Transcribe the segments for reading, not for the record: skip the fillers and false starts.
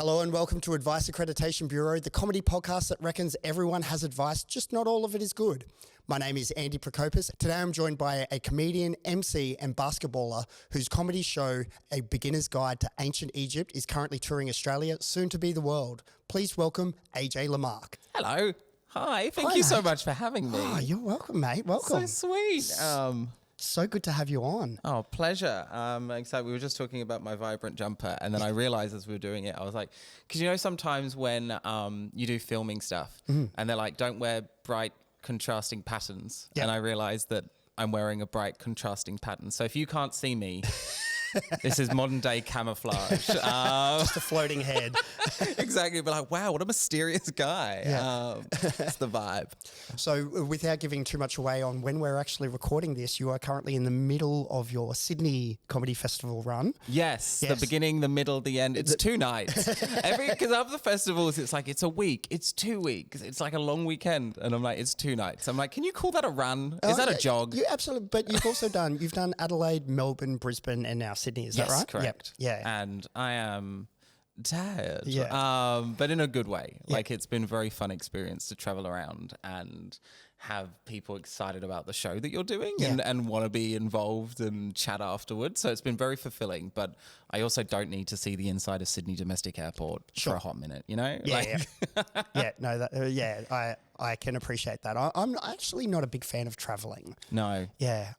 Hello and welcome to Advice Accreditation Bureau, the comedy podcast that reckons everyone has advice, just not all of it is good. My name is Andy Prokopis. Today I'm joined by a comedian, MC and basketballer whose comedy show, A Beginner's Guide to Ancient Egypt, is currently touring Australia, soon to be the world. Please welcome AJ Lamarque. Hello. Hi. Thank you so much for having me. Oh, you're welcome, mate. Welcome. So sweet. So good to have you on. Oh, pleasure. Excited. We were just talking about my vibrant jumper, and then I realized as we were doing it, I was like, because you know sometimes when you do filming stuff and they're like, don't wear bright contrasting patterns. Yep. And I realized that I'm wearing a bright contrasting pattern. So if you can't see me, this is modern day camouflage. Just a floating head. Exactly. But like, wow, what a mysterious guy. Yeah. It's the vibe. So without giving too much away on when we're actually recording this, you are currently in the middle of your Sydney Comedy Festival run. Yes. The beginning, the middle, the end. It's 2 nights. Because of the festivals, it's like, it's a week. It's 2 weeks. It's like a long weekend. And I'm like, it's 2 nights. I'm like, can you call that a run? Is that a jog? You absolutely. But you've also done Adelaide, Melbourne, Brisbane, and now Sydney. Is that right? Correct. Yep. Yeah. And I am tired. Yeah. But in a good way. Yeah. Like, it's been a very fun experience to travel around and have people excited about the show that you're doing and want to be involved and chat afterwards. So it's been very fulfilling, but I also don't need to see the inside of Sydney Domestic Airport for a hot minute, you know? Yeah. I can appreciate that. I'm actually not a big fan of traveling. No. Yeah.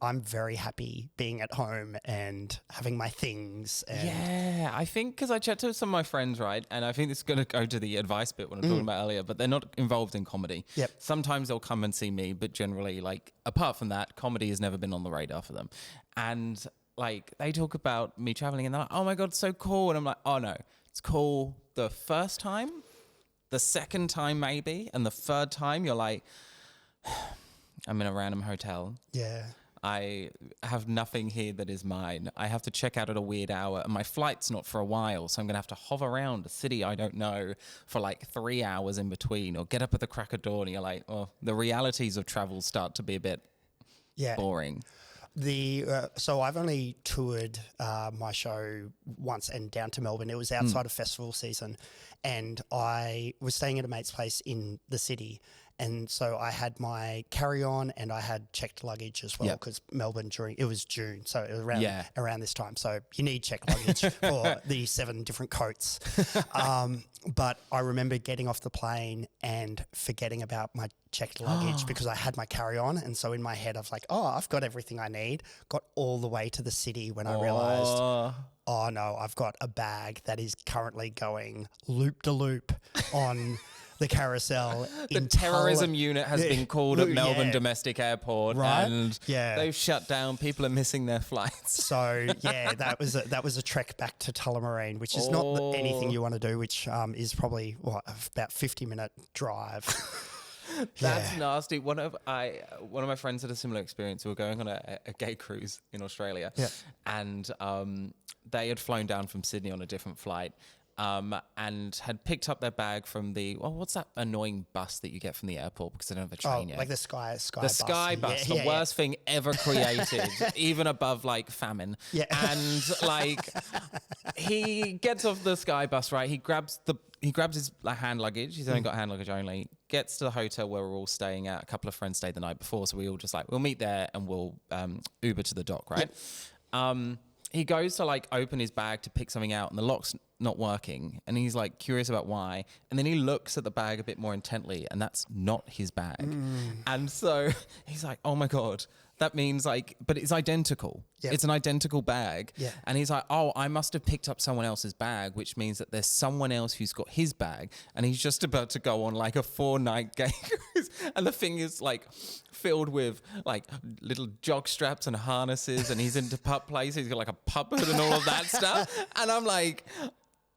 I'm very happy being at home and having my things. Yeah, I think because I chat to some of my friends, right? And I think this is going to go to the advice bit when I'm talking about earlier, but they're not involved in comedy. Yep. Sometimes they'll come and see me, but generally, like, apart from that, comedy has never been on the radar for them. And like, they talk about me traveling and they're like, oh my God, it's so cool. And I'm like, oh no, it's cool the first time, the second time maybe, and the third time you're like, I'm in a random hotel. Yeah. I have nothing here that is mine. I have to check out at a weird hour and my flight's not for a while. So I'm going to have to hover around a city I don't know for like 3 hours in between, or get up at the crack of dawn and you're like, oh, the realities of travel start to be a bit boring. So I've only toured my show once and down to Melbourne. It was outside of festival season, and I was staying at a mate's place in the city. And so I had my carry-on and I had checked luggage as well, because Melbourne it was June, so it was around this time. So you need checked luggage for the 7 different coats. But I remember getting off the plane and forgetting about my checked luggage because I had my carry-on. And so in my head, I was like, oh, I've got everything I need. Got all the way to the city when I realised, oh no, I've got a bag that is currently going loop-de-loop on the carousel. The terrorism unit has been called at Melbourne Domestic Airport, and they've shut down. People are missing their flights. So that was a trek back to Tullamarine, which is not anything you want to do, which is probably about 50-minute drive. That's nasty. One of my friends had a similar experience. We were going on a gay cruise in Australia, and they had flown down from Sydney on a different flight. And had picked up their bag from what's that annoying bus that you get from the airport because they don't have a train yet? Like the Sky the bus. Sky bus, the worst thing ever created, even above like famine. Yeah. And like, he gets off the Sky bus, right? He grabs his hand luggage. He's only got hand luggage only. Gets to the hotel where we're all staying at. A couple of friends stayed the night before, so we all just like, we'll meet there and we'll Uber to the dock, right? Yep. He goes to like open his bag to pick something out and the lock's not working, and he's like curious about why, and then he looks at the bag a bit more intently and that's not his bag. And so he's like, oh my God, that means like, but it's identical. It's an identical bag. And he's like, oh, I must have picked up someone else's bag, which means that there's someone else who's got his bag, and he's just about to go on like a 4-night gay cruise, and the thing is like filled with like little jock straps and harnesses, and he's into pup plays. He's got like a pup hood and all of that stuff. And I'm like,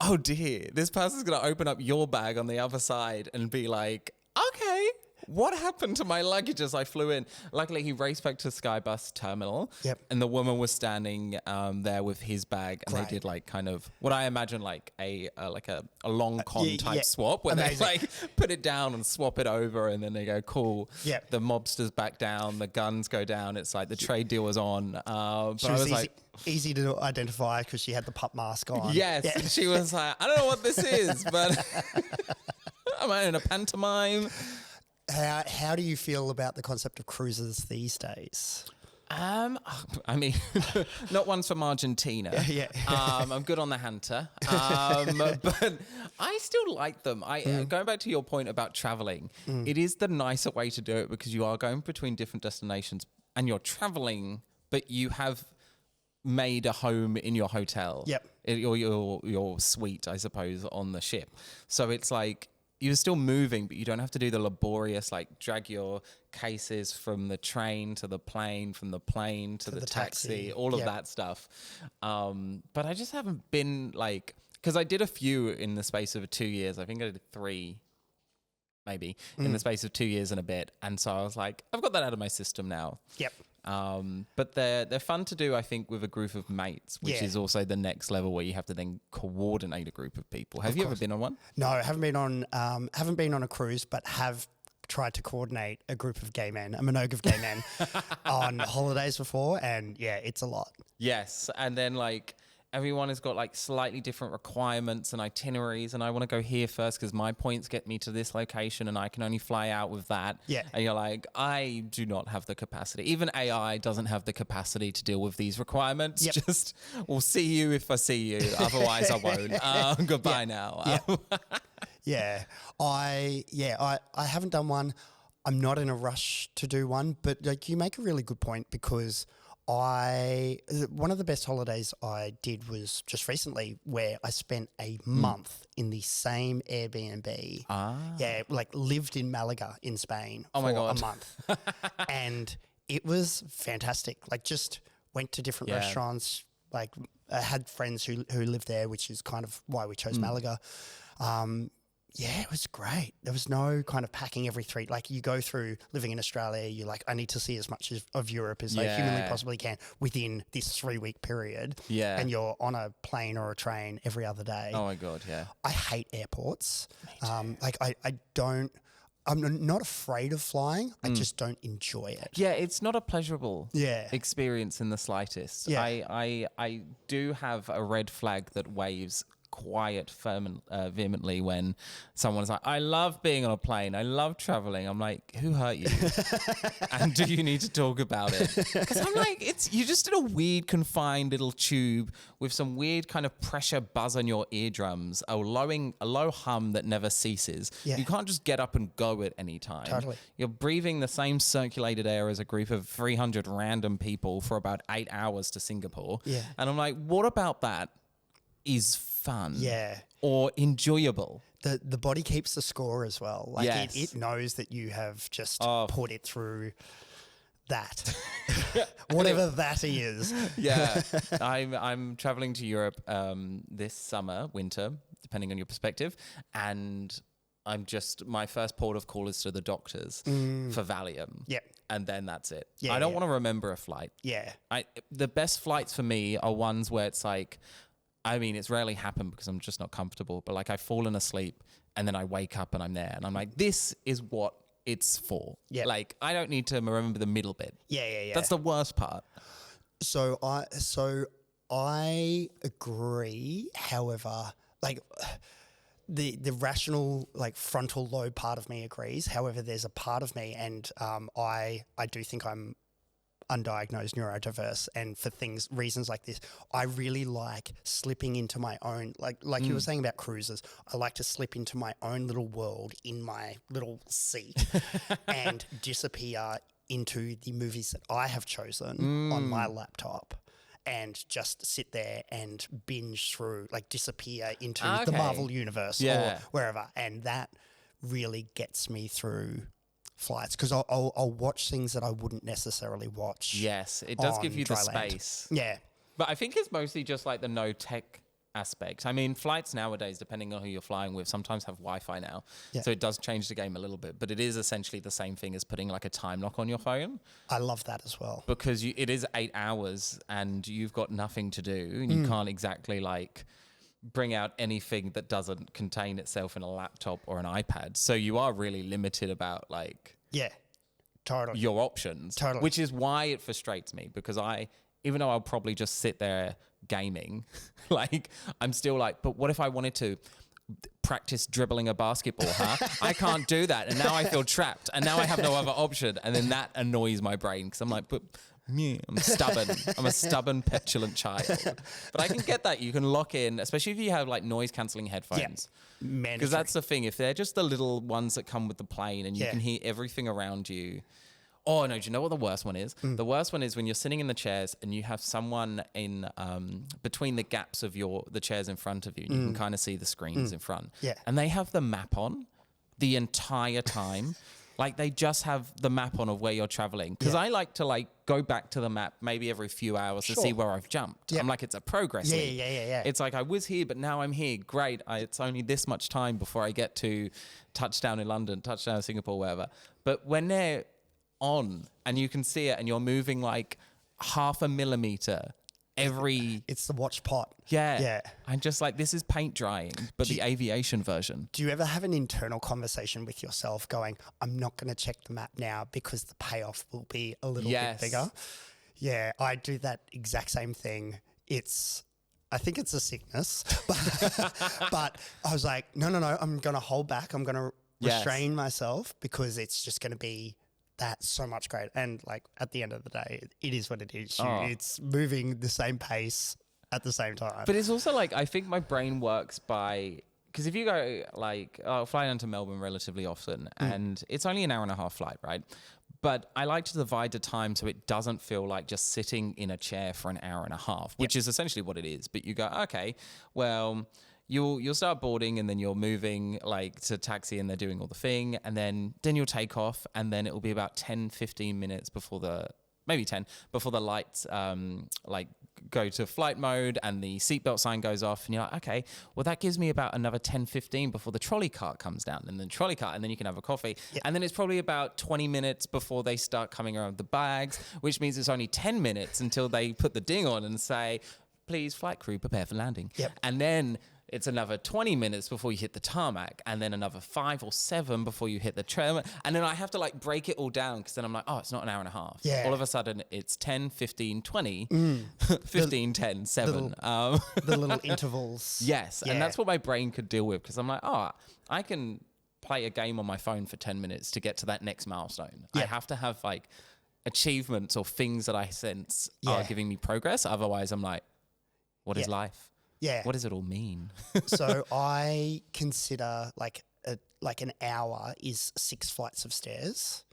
oh dear, this person's going to open up your bag on the other side and be like, okay, what happened to my luggage as I flew in? Luckily, he raced back to Skybus terminal. Yep. And the woman was standing there with his bag, and Great. they did like kind of what I imagine like a long con type swap, where Amazing. they like put it down and swap it over, and then they go, cool. Yep. The mobsters back down, the guns go down. It's like the trade deal was on. But I was like, easy to identify because she had the pup mask on. yes. Yeah. And she was like, I don't know what this is, but am I in a pantomime? How do you feel about the concept of cruises these days? I mean, not ones from Argentina. Yeah. I'm good on the Hunter. But I still like them. Going back to your point about traveling, it is the nicer way to do it because you are going between different destinations and you're traveling, but you have made a home in your hotel. Yep. Or your suite, I suppose, on the ship. So it's like, you're still moving, but you don't have to do the laborious, like drag your cases from the train to the plane, from the plane to the taxi, all of that stuff. But I just haven't been like, because I did a few in the space of 2 years. I think I did 3, maybe, in the space of 2 years and a bit. And so I was like, I've got that out of my system now. Yep. But they're fun to do, I think, with a group of mates, which is also the next level where you have to then coordinate a group of people. Have you ever been on one? No, I haven't been on a cruise, but have tried to coordinate a group of gay men, a monog of gay men, on holidays before, and yeah, it's a lot. Yes, and then like everyone has got like slightly different requirements and itineraries, and I want to go here first because my points get me to this location and I can only fly out with that. Yeah. And you're like, I do not have the capacity. Even AI doesn't have the capacity to deal with these requirements. Yep. Just, we'll see you if I see you. Otherwise I won't. Goodbye now. Yeah. I haven't done one. I'm not in a rush to do one, but like you make a really good point because one of the best holidays I did was just recently where I spent a month in the same Airbnb. Yeah, like lived in Malaga in Spain for a month. And it was fantastic. Like just went to different restaurants. Like I had friends who lived there, which is kind of why we chose Malaga. Yeah, it was great. There was no kind of packing every 3. Like you go through living in Australia, you're like, I need to see as much of Europe as I humanly possibly can within this 3-week period. Yeah. And you're on a plane or a train every other day. Oh my God, yeah. I hate airports. Like I'm not afraid of flying. I just don't enjoy it. Yeah, it's not a pleasurable experience in the slightest. Yeah. I do have a red flag that waves quite vehemently when someone's like, I love being on a plane, I love traveling. I'm like, who hurt you? And do you need to talk about it? Because I'm like, you're just in a weird confined little tube with some weird kind of pressure buzz on your eardrums, a low hum that never ceases. You can't just get up and go at any time. Totally. You're breathing the same circulated air as a group of 300 random people for about 8 hours to Singapore. And I'm like, what about that is fun or enjoyable? The body keeps the score as well. Like it knows that you have just put it through that. Whatever that is. Yeah. I'm traveling to Europe this summer, winter, depending on your perspective, and my first port of call is to the doctors for Valium. Yeah. And then that's it. I don't want to remember a flight. Yeah. The best flights for me are ones where it's like, I mean, it's rarely happened because I'm just not comfortable, but like I've fallen asleep and then I wake up and I'm there and I'm like, this is what it's for. Yeah. Like I don't need to remember the middle bit. Yeah. That's the worst part. So I agree. However, like the rational, like frontal lobe part of me agrees. However, there's a part of me and I do think I'm undiagnosed neurodiverse, and for reasons like this, I really like slipping into my own, like you were saying about cruises, I like to slip into my own little world in my little seat and disappear into the movies that I have chosen on my laptop and just sit there and binge through, like disappear into the Marvel universe or wherever, and that really gets me through flights because I'll watch things that I wouldn't necessarily watch. Yes, it does give you the space. Yeah. But I think it's mostly just like the no tech aspect. I mean, flights nowadays, depending on who you're flying with, sometimes have Wi-Fi now. Yeah. So it does change the game a little bit, but it is essentially the same thing as putting like a time lock on your phone. I love that as well. Because it is 8 hours and you've got nothing to do. And you can't exactly like bring out anything that doesn't contain itself in a laptop or an iPad. So you are really limited about like totally your options. Totally. Which is why it frustrates me, because even though I'll probably just sit there gaming, like I'm still like, but what if I wanted to practice dribbling a basketball, I can't do that. And now I feel trapped and now I have no other option. And then that annoys my brain because I'm like, but I'm stubborn. I'm a stubborn, petulant child. But I can get that. You can lock in, especially if you have like noise cancelling headphones. Because that's the thing. If they're just the little ones that come with the plane and you can hear everything around you. Oh, no, do you know what the worst one is? The worst one is when you're sitting in the chairs and you have someone in between the gaps of the chairs in front of you. And you can kind of see the screens in front. Yeah. And they have the map on the entire time. Like they just have the map on of where you're traveling. Because I like to like go back to the map maybe every few hours to see where I've jumped. I'm like, it's a progress lead. Yeah. It's like I was here, but now I'm here. Great. It's only this much time before I get to touchdown in London, touchdown in Singapore, wherever. But when they're on and you can see it and you're moving like 0.5 millimeter every... It's the watch pot. Yeah. I'm just like, this is paint drying, but the aviation version. Do you ever have an internal conversation with yourself going, I'm not going to check the map now because the payoff will be a little bit bigger? Yeah, I do that exact same thing. I think it's a sickness, but I was like, no, I'm going to hold back. I'm going to restrain myself because it's just going to be that's so much great. And like at the end of the day, it is what it is. It's moving the same pace at the same time. But it's also like, I think my brain works by, because if you go like, I'll fly down to Melbourne relatively often and it's only an hour and a half flight, right? But I like to divide the time so it doesn't feel like just sitting in a chair for an hour and a half, which is essentially what it is. But you go, okay, well, you'll start boarding and then you're moving like to taxi and they're doing all the thing and then you'll take off and then it will be about 10, 15 minutes before maybe 10 before the lights like go to flight mode and the seatbelt sign goes off and you're like, okay, well that gives me about another 10, 15 before the trolley cart comes down and then and then you can have a coffee. And then it's probably about 20 minutes before they start coming around with the bags, which means it's only 10 minutes until they put the ding on and say, please flight crew, prepare for landing. And then it's another 20 minutes before you hit the tarmac and then another 5 or 7 before you hit the trail. And then I have to like break it all down because then I'm like, oh, it's not an hour and a half. All of a sudden it's 10, 15, 20, 15, 10, 7. The little intervals. And that's what my brain could deal with because I'm like, oh, I can play a game on my phone for 10 minutes to get to that next milestone. I have to have like achievements or things that I sense are giving me progress. Otherwise I'm like, what is life? What does it all mean? So I consider like an hour is 6 flights of stairs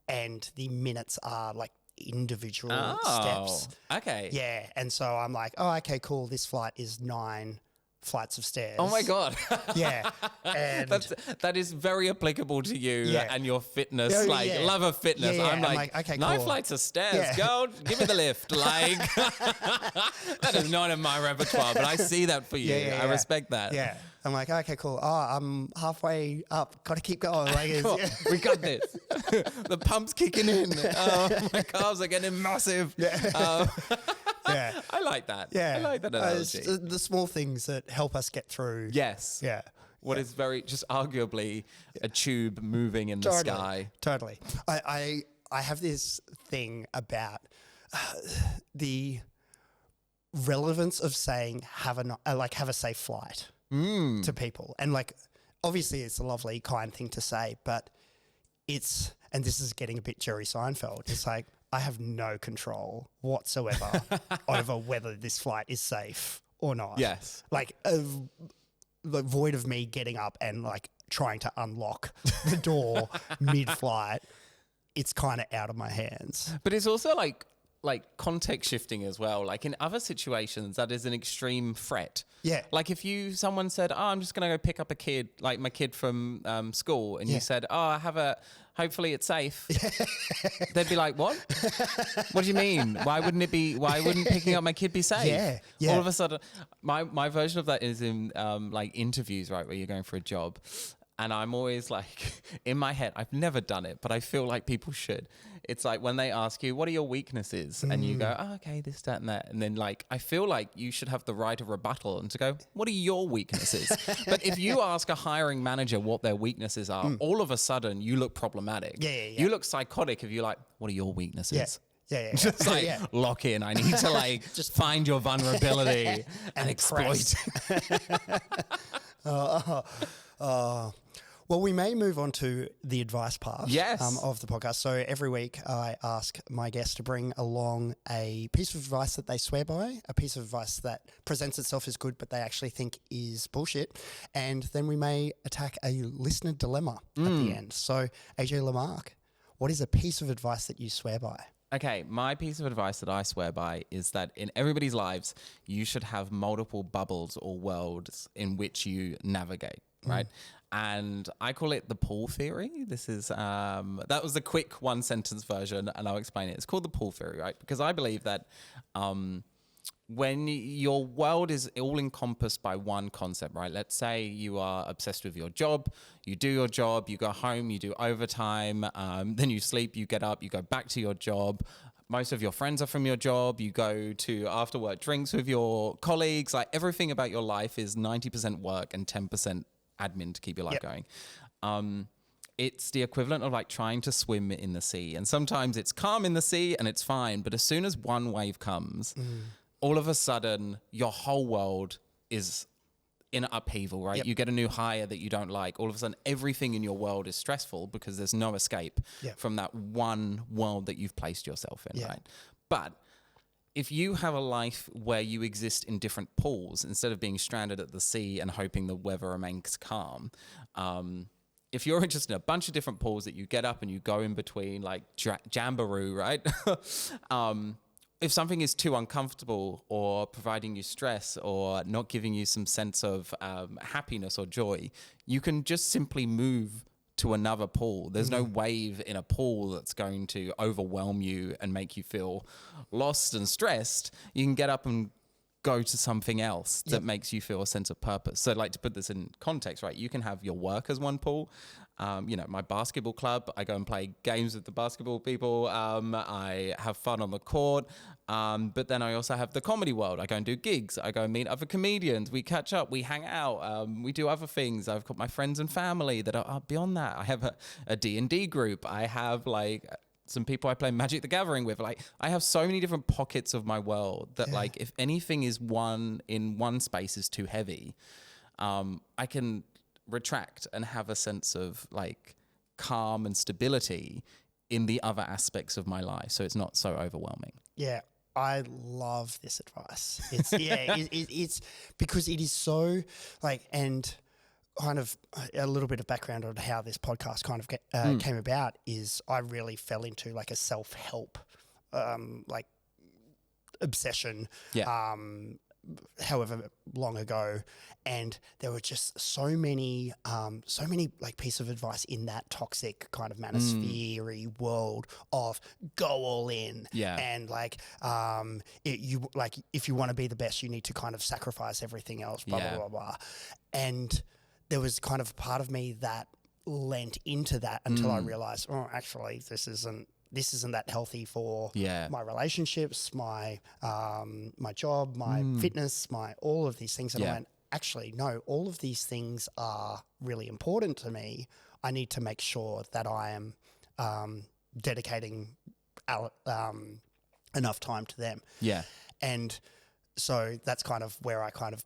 and the minutes are like individual steps. Okay. Yeah. And so I'm like, oh, okay, cool. This flight is 9 flights of stairs. Oh my God. And that is very applicable to you and your fitness, love of fitness. I'm like, okay, 9 cool. flights of stairs, girl, give me the lift. Like, that is not in my repertoire, but I see that for you. I respect that. Yeah. I'm like, okay, cool. Oh, I'm halfway up. Got to keep going. Like, we got this. The pump's kicking in. My calves are getting massive. I like that. I like that analogy. The small things that help us get through. Yes. What is very, just arguably a tube moving in the sky. Totally. I have this thing about the relevance of saying have a safe flight to people. And like, obviously it's a lovely, kind thing to say, but and this is getting a bit Jerry Seinfeld. It's like, I have no control whatsoever over whether this flight is safe or not. Yes. Like, the void of me getting up and like trying to unlock the door mid-flight, it's kind of out of my hands. But it's also like, like context shifting as well. Like in other situations, that is an extreme threat. Yeah. Like if someone said, "Oh, I'm just going to go pick up a kid, like my kid from school," and you said, "Oh, hopefully it's safe." They'd be like, "What? What do you mean? Why wouldn't picking up my kid be safe?" Yeah. All of a sudden, my version of that is in like interviews, right, where you're going for a job. And I'm always like, in my head, I've never done it, but I feel like people should. It's like when they ask you, what are your weaknesses? And you go, oh, okay, this, that, and that. And then like, I feel like you should have the right of rebuttal and to go, what are your weaknesses? But if you ask a hiring manager what their weaknesses are, all of a sudden you look problematic. Yeah. You look psychotic if you're like, what are your weaknesses? Yeah. Just like lock in. I need to like just find your vulnerability and exploit. Well, we may move on to the advice part of the podcast. So every week I ask my guests to bring along a piece of advice that they swear by, a piece of advice that presents itself as good but they actually think is bullshit. And then we may attack a listener dilemma at the end. So AJ Lamarque, what is a piece of advice that you swear by? Okay, my piece of advice that I swear by is that in everybody's lives, you should have multiple bubbles or worlds in which you navigate, right? And I call it the pool theory. This is, that was the quick one sentence version, and I'll explain it. It's called the pool theory, right? Because I believe that when your world is all encompassed by one concept, right? Let's say you are obsessed with your job, you do your job, you go home, you do overtime, then you sleep, you get up, you go back to your job. Most of your friends are from your job. You go to after work drinks with your colleagues. Like everything about your life is 90% work and 10% admin to keep your life going. It's the equivalent of like trying to swim in the sea. And sometimes it's calm in the sea and it's fine. But as soon as one wave comes, all of a sudden your whole world is in upheaval, right? You get a new hire that you don't like. All of a sudden everything in your world is stressful because there's no escape from that one world that you've placed yourself in, right? But if you have a life where you exist in different pools instead of being stranded at the sea and hoping the weather remains calm, if you're just in a bunch of different pools that you get up and you go in between like jamboree, right? If something is too uncomfortable or providing you stress or not giving you some sense of happiness or joy, you can just simply move to another pool. There's no wave in a pool that's going to overwhelm you and make you feel lost and stressed. You can get up and go to something else that makes you feel a sense of purpose. So like to put this in context, right? You can have your work as one pool. My basketball club, I go and play games with the basketball people. I have fun on the court. But then I also have the comedy world. I go and do gigs. I go and meet other comedians. We catch up. We hang out. We do other things. I've got my friends and family that are beyond that. I have a D&D group. I have like some people I play Magic the Gathering with. Like I have so many different pockets of my world that like if anything is in one space is too heavy, I can retract and have a sense of like calm and stability in the other aspects of my life. So it's not so overwhelming. Yeah. I love this advice. It's it's because it is so like, and kind of a little bit of background on how this podcast kind of came about is I really fell into like a self-help like obsession however long ago, and there were just so many like pieces of advice in that toxic kind of manosphere world of go all in, and like if you want to be the best, you need to kind of sacrifice everything else, blah blah blah blah, and there was kind of a part of me that lent into that until I realized, oh, actually, this isn't that healthy for my relationships, my job, my fitness, my all of these things. And I went, actually, no, all of these things are really important to me. I need to make sure that I am dedicating enough time to them. Yeah. And so that's kind of where I kind of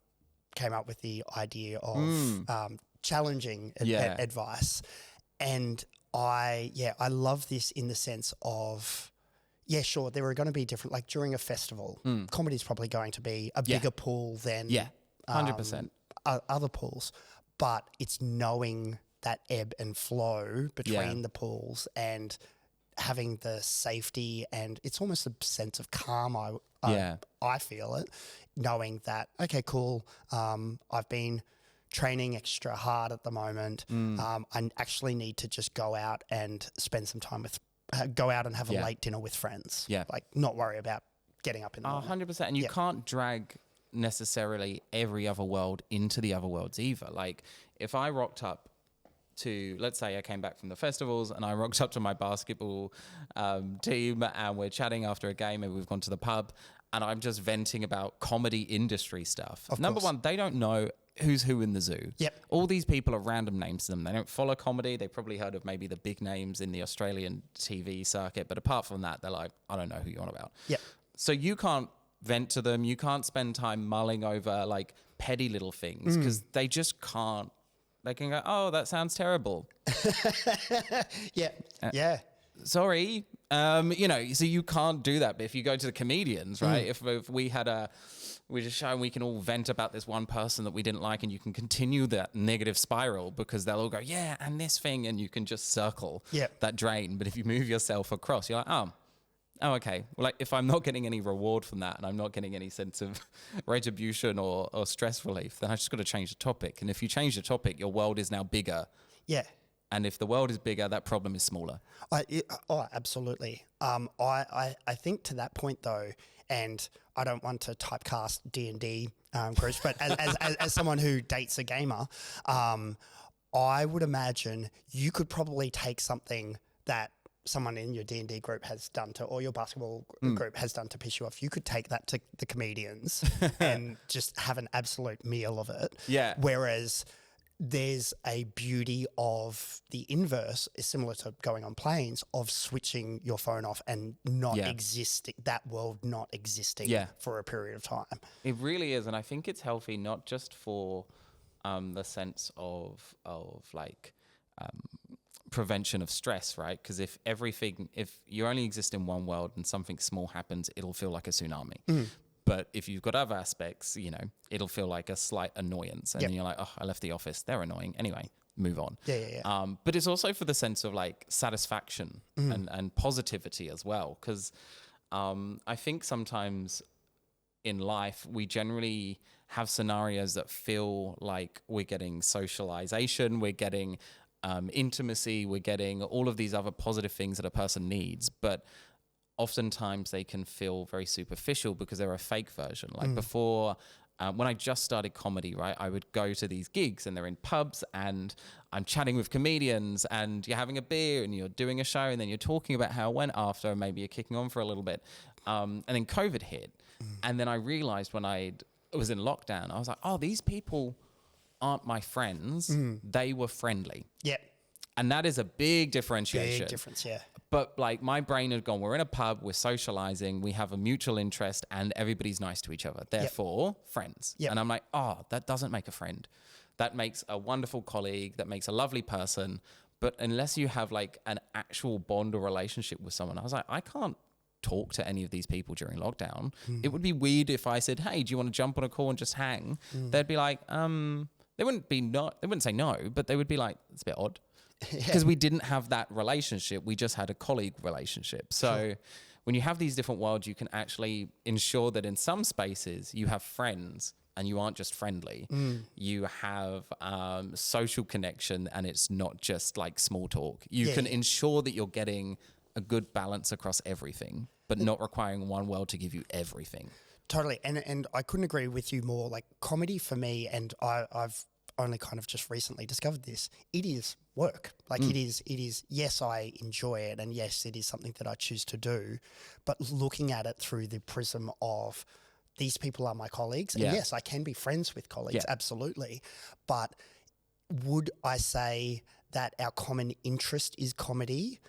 came up with the idea of challenging advice. And I love this in the sense of, sure, there are going to be different, like during a festival, comedy is probably going to be a bigger pool than 100% other pools, but it's knowing that ebb and flow between the pools and having the safety, and it's almost a sense of calm. I feel it, knowing that, okay, cool. I've been training extra hard at the moment. I actually need to just go out and spend some time go out and have a late dinner with friends. Yeah. Like, not worry about getting up in the morning. 100%. And you can't drag necessarily every other world into the other worlds either. Like, if I rocked up to, let's say I came back from the festivals and I rocked up to my basketball team and we're chatting after a game, maybe we've gone to the pub, and I'm just venting about comedy industry stuff. Number one, they don't know who's who in the zoo. Yep. All these people are random names to them. They don't follow comedy. They've probably heard of maybe the big names in the Australian TV circuit, but apart from that, they're like, I don't know who you're on about. Yep. So you can't vent to them. You can't spend time mulling over like petty little things because they just can't. They can go, oh, that sounds terrible. Yeah. Sorry. So you can't do that. But if you go to the comedians, right? If we just show, we can all vent about this one person that we didn't like, and you can continue that negative spiral because they'll all go, yeah, and this thing, and you can just circle that drain. But if you move yourself across, you're like, oh, okay. Well, like, if I'm not getting any reward from that and I'm not getting any sense of retribution or stress relief, then I just got to change the topic. And if you change the topic, your world is now bigger. Yeah. And if the world is bigger, that problem is smaller. Absolutely. I think to that point though, and I don't want to typecast D&D groups, but as someone who dates a gamer, I would imagine you could probably take something that someone in your D&D group has done to, or your basketball group has done to piss you off. You could take that to the comedians and just have an absolute meal of it. Yeah. Whereas there's a beauty of the inverse, is similar to going on planes, of switching your phone off and not existing, that world not existing for a period of time. It really is. And I think it's healthy, not just for the sense of like, prevention of stress, right? Because if you only exist in one world and something small happens, it'll feel like a tsunami. But if you've got other aspects, it'll feel like a slight annoyance. And then you're like, oh, I left the office. They're annoying. Anyway, move on. But it's also for the sense of like satisfaction and positivity as well. Because I think sometimes in life, we generally have scenarios that feel like we're getting socialization, we're getting intimacy, we're getting all of these other positive things that a person needs, but oftentimes they can feel very superficial because they're a fake version. Like before, when I just started comedy, right, I would go to these gigs and they're in pubs and I'm chatting with comedians and you're having a beer and you're doing a show and then you're talking about how it went after, and maybe you're kicking on for a little bit. And then COVID hit. And then I realized when I was in lockdown, I was like, oh, these people aren't my friends. They were friendly. Yeah. And that is a big differentiation. Big difference, yeah. But like my brain had gone, we're in a pub, we're socializing, we have a mutual interest and everybody's nice to each other. Therefore, friends. And I'm like, oh, that doesn't make a friend. That makes a wonderful colleague, that makes a lovely person. But unless you have like an actual bond or relationship with someone, I was like, I can't talk to any of these people during lockdown. It would be weird if I said, hey, do you want to jump on a call and just hang? They'd be like, they wouldn't say no, but they would be like, it's a bit odd. Because we didn't have that relationship. We just had a colleague relationship. So when you have these different worlds, you can actually ensure that in some spaces you have friends and you aren't just friendly. You have social connection and it's not just like small talk. You can ensure that you're getting a good balance across everything, but not requiring one world to give you everything. Totally. And I couldn't agree with you more. Like comedy for me, and I've only kind of just recently discovered this, it is work. Like it is, yes, I enjoy it. And yes, it is something that I choose to do, but looking at it through the prism of these people are my colleagues. And yes, I can be friends with colleagues. Absolutely. But would I say that our common interest is comedy?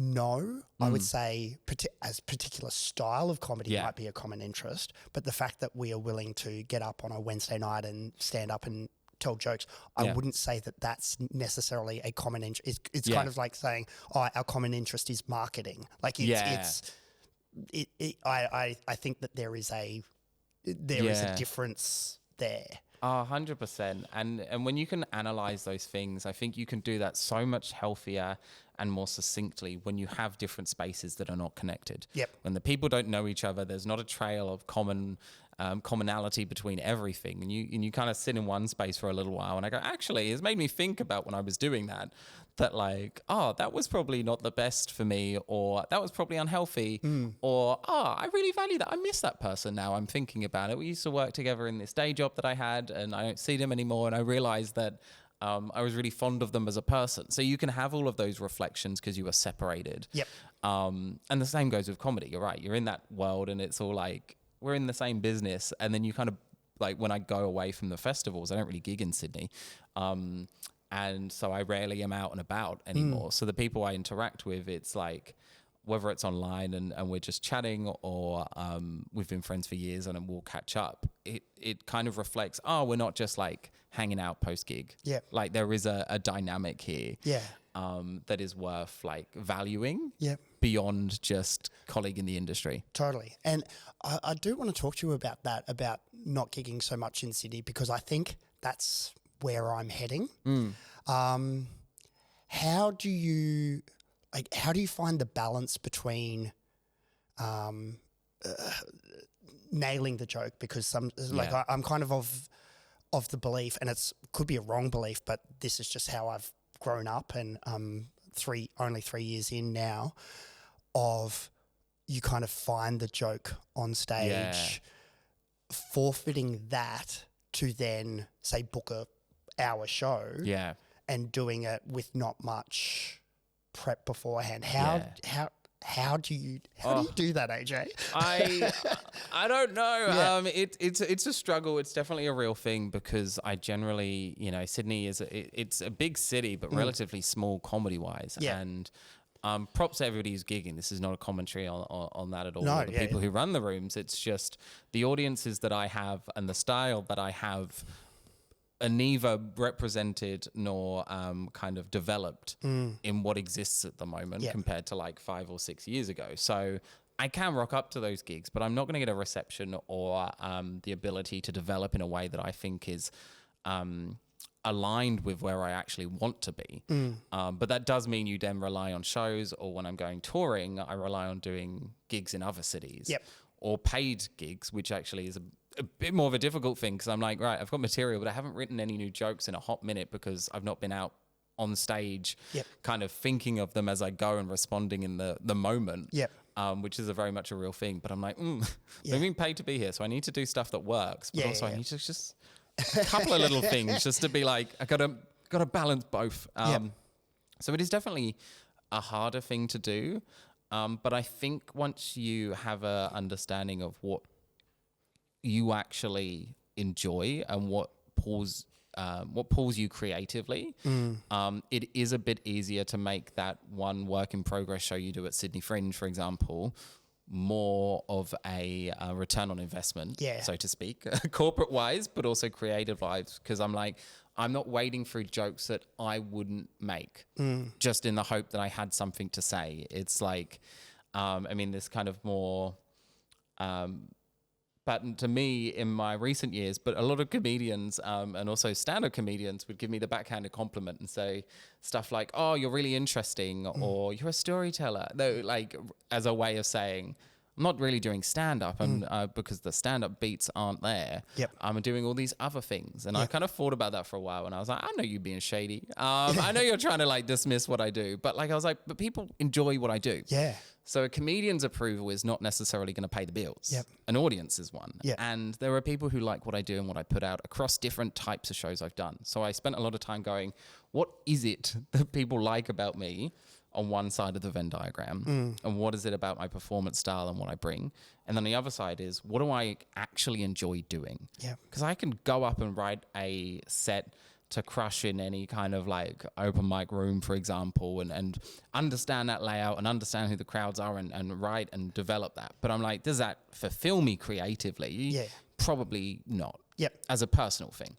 No, I would say as particular style of comedy might be a common interest, but the fact that we are willing to get up on a Wednesday night and stand up and tell jokes, I wouldn't say that that's necessarily a common interest. It's kind of like saying, oh, our common interest is marketing. Like I think that there is a difference there. 100%. And when you can analyze those things, I think you can do that so much healthier and more succinctly when you have different spaces that are not connected. Yep. When the people don't know each other, there's not a trail of commonality between everything. And you kind of sit in one space for a little while. And I go, actually, it's made me think about when I was doing that like, oh, that was probably not the best for me, or that was probably unhealthy, or, oh, I really value that. I miss that person now. I'm thinking about it. We used to work together in this day job that I had, and I don't see them anymore. And I realized that I was really fond of them as a person. So you can have all of those reflections because you were separated. Yep. And the same goes with comedy. You're right. You're in that world, and it's all like, we're in the same business. And then you kind of, like, when I go away from the festivals, I don't really gig in Sydney. And so I rarely am out and about anymore. So the people I interact with, it's like, whether it's online and we're just chatting, or we've been friends for years and we'll catch up, it kind of reflects, oh, we're not just like hanging out post-gig. Yeah. Like there is a dynamic here Yeah. that is worth like valuing beyond just colleague in the industry. Totally. And I do want to talk to you about that, about not gigging so much in Sydney, because I think that's where I'm heading. How do you find the balance between nailing the joke? Because I'm kind of the belief, and could be a wrong belief, but this is just how I've grown up, and only 3 years in now, of you kind of find the joke on stage, forfeiting that to then say book a hour show, and doing it with not much prep beforehand. How do you do that, AJ? I don't know. It's a struggle. It's definitely a real thing, because I generally, Sydney it's a big city, but relatively small comedy wise. And props to everybody who's gigging. This is not a commentary on that at all. No, the people who run the rooms. It's just the audiences that I have and the style that I have are neither represented nor kind of developed in what exists at the moment compared to like 5 or 6 years ago. So I can rock up to those gigs, but I'm not going to get a reception or the ability to develop in a way that I think is aligned with where I actually want to be. But that does mean you then rely on shows, or when I'm going touring, I rely on doing gigs in other cities or paid gigs, which actually is a bit more of a difficult thing, because I'm like, right, I've got material, but I haven't written any new jokes in a hot minute because I've not been out on stage kind of thinking of them as I go and responding in the moment, which is very much a real thing. But I'm like, I'm being paid to be here, so I need to do stuff that works, but also I need to just a couple of little things just to be like, I gotta balance both. So it is definitely a harder thing to do. But I think once you have a understanding of what you actually enjoy and what pulls you creatively, it is a bit easier to make that one work in progress show you do at Sydney Fringe, for example, more of a return on investment, so to speak, corporate wise, but also creative wise, because I'm like, I'm not wading through jokes that I wouldn't make just in the hope that I had something to say. It's like, this kind of more pattern to me in my recent years, but a lot of comedians and also stand-up comedians would give me the backhanded compliment and say stuff like, oh, you're really interesting, or you're a storyteller, though, like as a way of saying, I'm not really doing stand-up, and because the stand-up beats aren't there, I'm doing all these other things. And I kind of thought about that for a while, and I was like, I know you being shady. I know you're trying to like dismiss what I do, but like I was like, but people enjoy what I do. So a comedian's approval is not necessarily going to pay the bills. An audience is one. And there are people who like what I do and what I put out across different types of shows I've done. So I spent a lot of time going, what is it that people like about me on one side of the Venn diagram? And what is it about my performance style and what I bring? And then the other side is, what do I actually enjoy doing? Because I can go up and write a set to crush in any kind of like open mic room, for example, and understand that layout and understand who the crowds are and write and develop that. But I'm like, does that fulfill me creatively? Probably not. As a personal thing.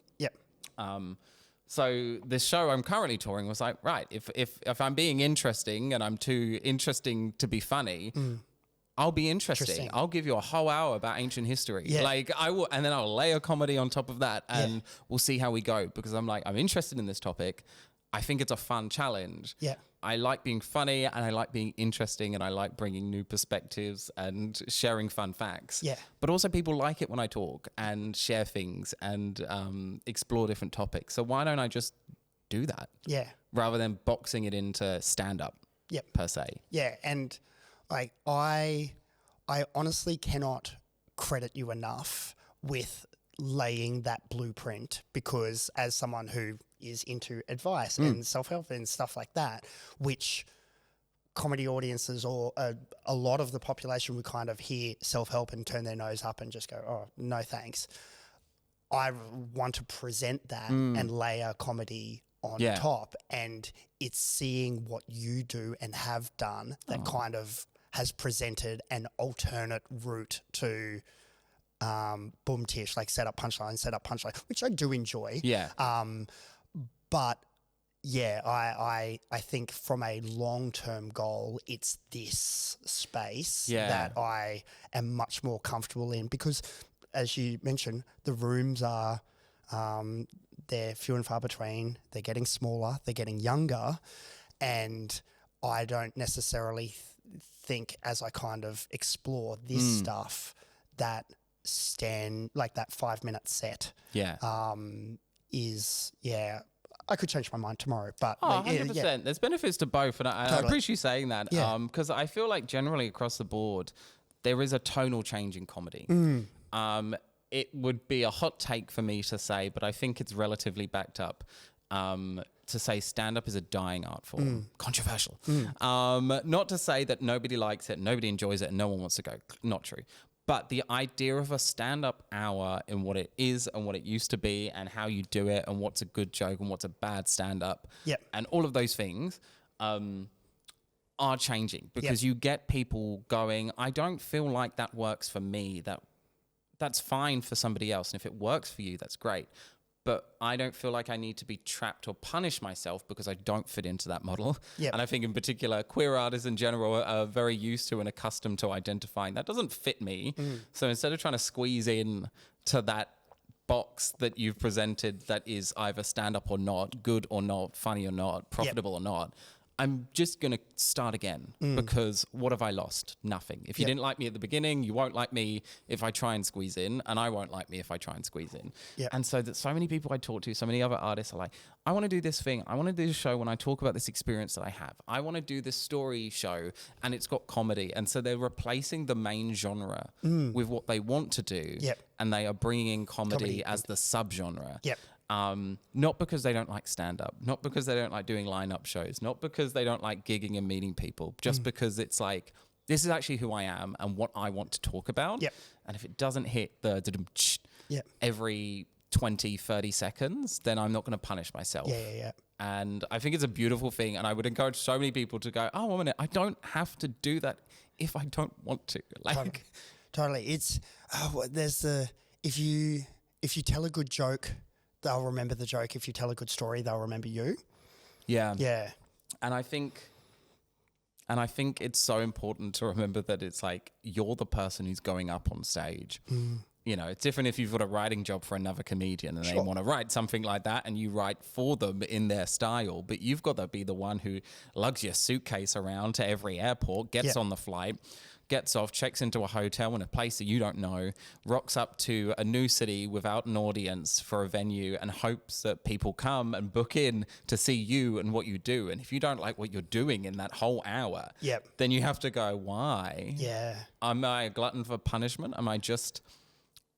So this show I'm currently touring was like, right, if I'm being interesting and I'm too interesting to be funny, I'll be interesting. Interesting. I'll give you a whole hour about ancient history. Yeah. Like I will, and then I'll lay a comedy on top of that, and we'll see how we go. Because I'm interested in this topic. I think it's a fun challenge. Yeah. I like being funny, and I like being interesting, and I like bringing new perspectives and sharing fun facts. Yeah. But also people like it when I talk and share things and explore different topics. So why don't I just do that? Yeah. Rather than boxing it into stand-up per se. Yeah, and like I honestly cannot credit you enough with laying that blueprint, because as someone who is into advice and self-help and stuff like that, which comedy audiences or a lot of the population would kind of hear self-help and turn their nose up and just go, oh, no thanks. I want to present that and layer comedy on top, and it's seeing what you do and have done that kind of has presented an alternate route to boom tish, like set up punchline, which I do enjoy. Yeah. But yeah, I think from a long-term goal, it's this space that I am much more comfortable in, because as you mentioned, the rooms are they're few and far between. They're getting smaller. They're getting younger. And I don't necessarily think, as I kind of explore this stuff, that that 5-minute set is, I could change my mind tomorrow. But 100%. There's benefits to both. And I appreciate you saying that, because I feel like generally across the board, there is a tonal change in comedy. It would be a hot take for me to say, but I think it's relatively backed up, to say stand-up is a dying art form. Controversial. Not to say that nobody likes it, nobody enjoys it, and no one wants to go. Not true. But the idea of a stand-up hour and what it is and what it used to be and how you do it and what's a good joke and what's a bad stand-up and all of those things are changing, because you get people going, I don't feel like that works for me. That's fine for somebody else. And if it works for you, that's great. But I don't feel like I need to be trapped or punish myself because I don't fit into that model. And I think in particular, queer artists in general are very used to and accustomed to identifying that doesn't fit me. So instead of trying to squeeze in to that box that you've presented that is either stand-up or not, good or not, funny or not, profitable or not, I'm just going to start again, because what have I lost? Nothing. If you didn't like me at the beginning, you won't like me if I try and squeeze in, and I won't like me if I try and squeeze in. And so that so many people I talk to, so many other artists are like, I want to do this thing. I want to do this show when I talk about this experience that I have. I want to do this story show, and it's got comedy. And so they're replacing the main genre with what they want to do, and they are bringing in comedy as the subgenre. Not because they don't like stand-up, not because they don't like doing line-up shows, not because they don't like gigging and meeting people, just because it's like, this is actually who I am and what I want to talk about. And if it doesn't hit the every 20, 30 seconds, then I'm not going to punish myself. And I think it's a beautiful thing. And I would encourage so many people to go, oh, 1 minute, I don't have to do that if I don't want to. Like, totally. It's, if you tell a good joke, they'll remember the joke. If you tell a good story, they'll remember you. And I think it's so important to remember that it's like, you're the person who's going up on stage. You know, it's different if you've got a writing job for another comedian and they want to write something like that and you write for them in their style, but you've got to be the one who lugs your suitcase around to every airport, gets on the flight, gets off, checks into a hotel in a place that you don't know, rocks up to a new city without an audience for a venue and hopes that people come and book in to see you and what you do. And if you don't like what you're doing in that whole hour, then you have to go, why? Am I a glutton for punishment? Am I just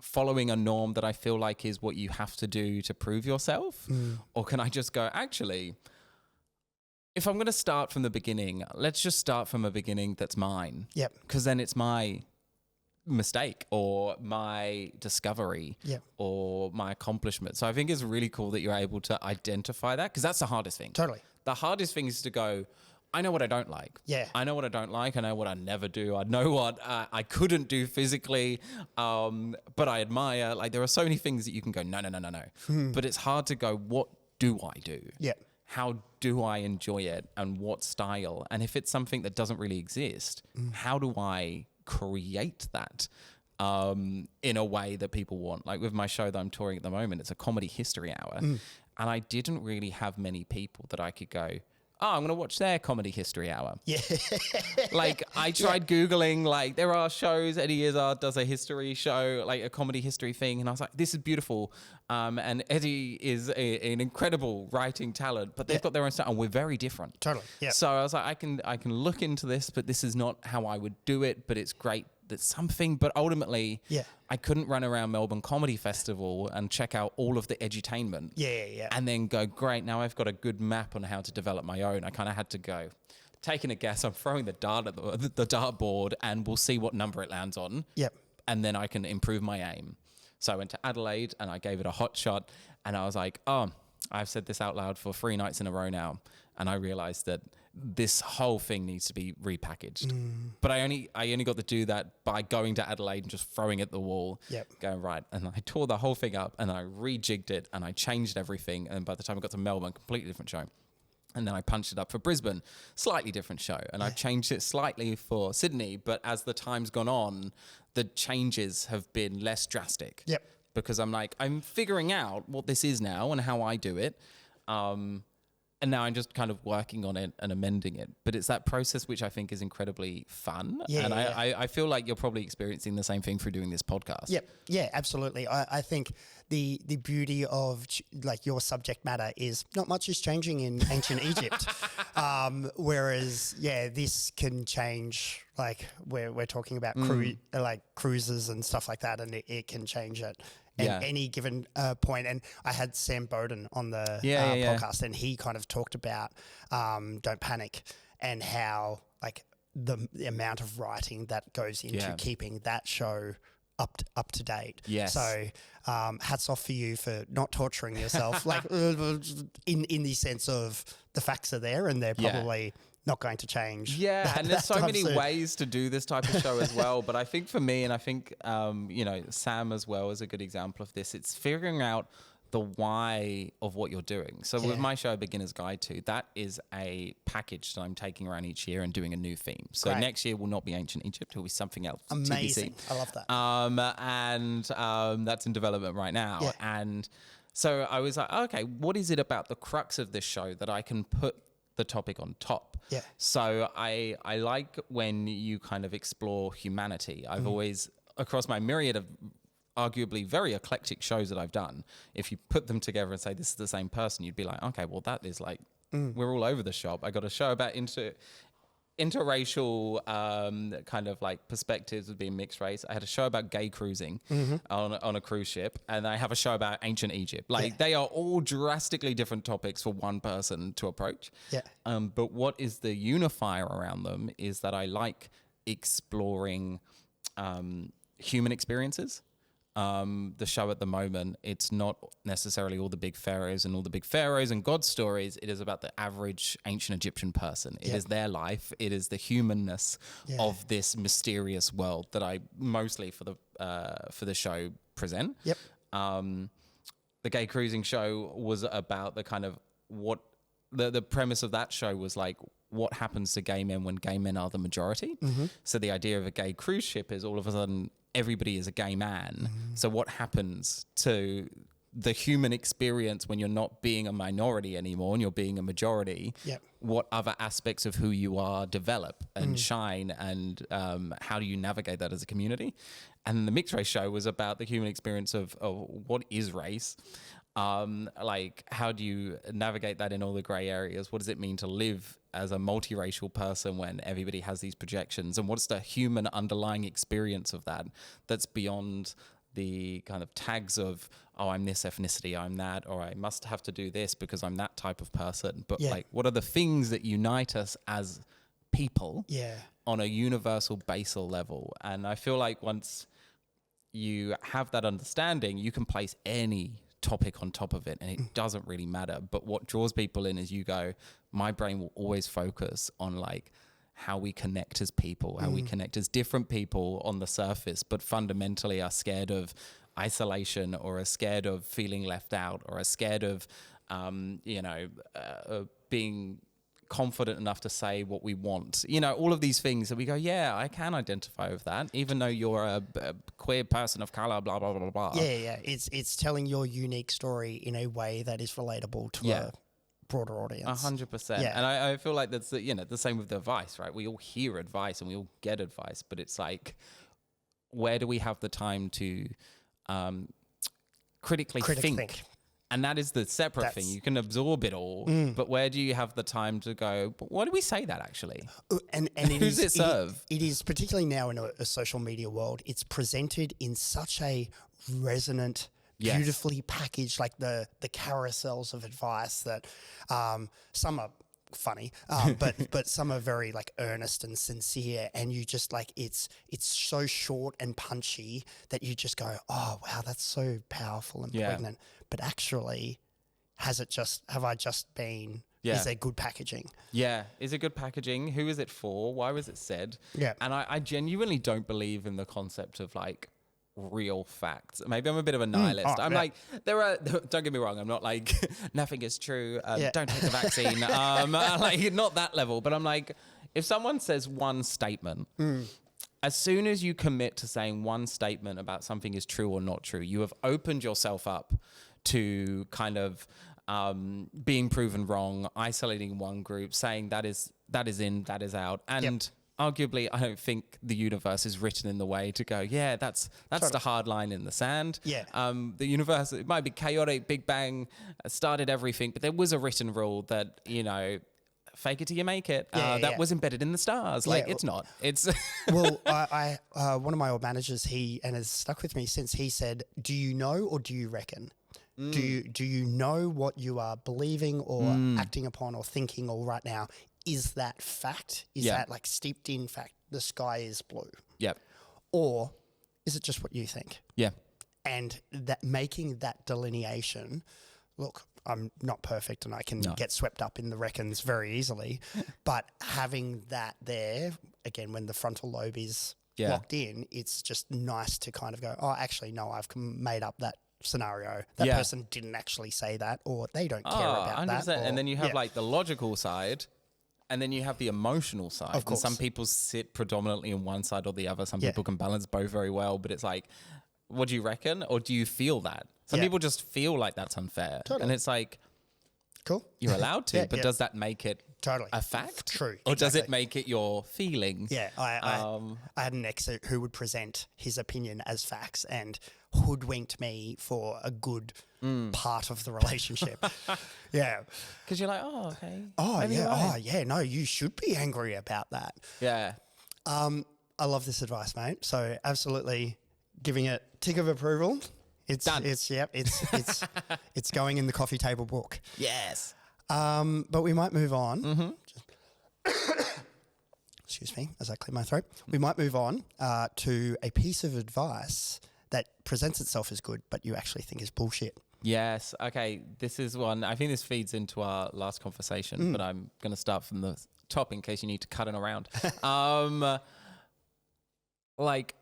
following a norm that I feel like is what you have to do to prove yourself? Or can I just go, actually, if I'm going to start from the beginning, let's just start from a beginning that's mine. Because then it's my mistake or my discovery or my accomplishment. So I think it's really cool that you're able to identify that, because that's the hardest thing. The hardest thing is to go, I know what I don't like. I know what I don't like. I know what I never do. I know what I couldn't do physically, but I admire. Like, there are so many things that you can go, no. But it's hard to go, what do I do? How do I enjoy it, and what style? And if it's something that doesn't really exist, how do I create that in a way that people want. Like with my show that I'm touring at the moment, it's a comedy history hour. And I didn't really have many people that I could go, oh, I'm going to watch their comedy history hour. Yeah. Like I tried Googling, like there are shows, Eddie Izzard does a history show, like a comedy history thing. And I was like, this is beautiful. And Eddie is an incredible writing talent, but they've got their own style and we're very different. Totally. Yeah. So I was like, I can look into this, but this is not how I would do it, but it's great. That's something, but ultimately, I couldn't run around Melbourne Comedy Festival and check out all of the edutainment. Yeah. And then go, great, now I've got a good map on how to develop my own. I kind of had to go, taking a guess, I'm throwing the dart at the dartboard and we'll see what number it lands on. Yep. And then I can improve my aim. So I went to Adelaide and I gave it a hot shot and I was like, oh, I've said this out loud for 3 nights in a row now. And I realized that this whole thing needs to be repackaged. But I only got to do that by going to Adelaide and just throwing it at the wall, going, right. And I tore the whole thing up and I rejigged it and I changed everything. And by the time I got to Melbourne, completely different show. And then I punched it up for Brisbane, slightly different show. And I've changed it slightly for Sydney. But as the time's gone on, the changes have been less drastic. Yep. Because I'm figuring out what this is now and how I do it. And now I'm just kind of working on it and amending it. But it's that process which I think is incredibly fun. And I feel like you're probably experiencing the same thing through doing this podcast. Yep. Yeah, absolutely. I think the beauty of like your subject matter is not much is changing in ancient Egypt. Whereas, this can change. Like we're talking about cruises and stuff like that, and it can change it. And any given point. And I had Sam Bowden on the podcast, and he kind of talked about Don't Panic and how like the amount of writing that goes into keeping that show up to date. Yes. So hats off for you for not torturing yourself, like in the sense of the facts are there and they're probably not going to change. Yeah, and there's so many ways to do this type of show as well. But I think for me, and I think, Sam as well is a good example of this, it's figuring out the why of what you're doing. So with my show, Beginner's Guide to, that is a package that I'm taking around each year and doing a new theme. So next year will not be ancient Egypt, it will be something else. Amazing. TBC. I love that. And that's in development right now. Yeah. And so I was like, okay, what is it about the crux of this show that I can put the topic on top? Yeah. So I like when you kind of explore humanity. I've always, across my myriad of arguably very eclectic shows that I've done, if you put them together and say this is the same person, you'd be like, okay, well that is like, we're all over the shop. I got a show about interracial kind of like perspectives of being mixed race. I had a show about gay cruising on a cruise ship, and I have a show about ancient Egypt. Like they are all drastically different topics for one person to approach. Yeah. But what is the unifier around them is that I like exploring human experiences. The show at the moment, it's not necessarily all the big pharaohs and all the big pharaohs and God stories. It is about the average ancient Egyptian person. It is their life. It is the humanness of this mysterious world that I mostly for the show present. Yep. The gay cruising show was about the kind of what the premise of that show was like, what happens to gay men when gay men are the majority. So the idea of a gay cruise ship is all of a sudden everybody is a gay man. So what happens to the human experience when you're not being a minority anymore and you're being a majority? What other aspects of who you are develop and shine, and how do you navigate that as a community? And the mixed race show was about the human experience of what is race. Like how do you navigate that in all the gray areas? What does it mean to live as a multiracial person when everybody has these projections, and what's the human underlying experience of that that's beyond the kind of tags of, oh, I'm this ethnicity, I'm that, or I must have to do this because I'm that type of person. But like, what are the things that unite us as people on a universal basal level? And I feel like once you have that understanding, you can place any topic on top of it and it doesn't really matter. But what draws people in is you go, my brain will always focus on like how we connect as people, how we connect as different people on the surface, but fundamentally are scared of isolation, or are scared of feeling left out, or are scared of being confident enough to say what we want. You know, all of these things that we go, yeah, I can identify with that, even though you're a queer person of color, blah, blah, blah, blah. Yeah. It's telling your unique story in a way that is relatable to a broader audience. 100%. Yeah. And I feel like that's, the same with the advice, right? We all hear advice and we all get advice, but it's like, where do we have the time to critically think? And that is the separate thing. You can absorb it all, but where do you have the time to go, but why do we say that actually? And who's it serve? It is, particularly now in a social media world, it's presented in such a resonant, beautifully packaged, like the carousels of advice that some are funny, but some are very like earnest and sincere, and you just like it's so short and punchy that you just go, oh wow, that's so powerful and pregnant. But actually, have I just been? Is there good packaging? Yeah, is it good packaging? Who is it for? Why was it said? Yeah, and I genuinely don't believe in the concept of like real facts. Maybe I'm a bit of a nihilist. Like, don't get me wrong, I'm not like nothing is true, don't take the vaccine, like not that level, but I'm like, if someone says one statement, as soon as you commit to saying one statement about something is true or not true, you have opened yourself up to kind of being proven wrong, isolating one group, saying that is in, that is out, and arguably, I don't think the universe is written in the way to go, that's the hard line in the sand. Yeah. The universe, it might be chaotic, Big Bang started everything, but there was a written rule that, fake it till you make it. That was embedded in the stars. Like, it's not. It's well, I one of my old managers, and has stuck with me since, he said, do you know or do you reckon? Do you know what you are believing or acting upon or thinking or right now? Is that fact? Is that like steeped in fact? The sky is blue. Yep. Or is it just what you think? Yeah. And that making that delineation, look, I'm not perfect and I can get swept up in the reckons very easily, but having that there, again, when the frontal lobe is locked in, it's just nice to kind of go, oh, actually, no, I've made up that scenario. That person didn't actually say that, or they don't care about 100%. That. And then you have like the logical side, and then you have the emotional side. Of course. And some people sit predominantly on one side or the other. Some people can balance both very well, but it's like, what do you reckon? Or do you feel that? Some people just feel like that's unfair. Totally. And it's like, cool. You're allowed to, but does that make it a fact? True. Or does it make it your feeling? Yeah. I had an ex who would present his opinion as facts and hoodwinked me for a good part of the relationship. Yeah. Because you're like, oh, okay. Oh, yeah. Oh, yeah. No, you should be angry about that. Yeah. I love this advice, mate. So absolutely giving it tick of approval. It's done. It's going in the coffee table book. Yes. But we might move on. Excuse me, as I clear my throat. We might move on to a piece of advice that presents itself as good, but you actually think is bullshit. Yes. Okay. This is one. I think this feeds into our last conversation, but I'm going to start from the top in case you need to cut it around. Like,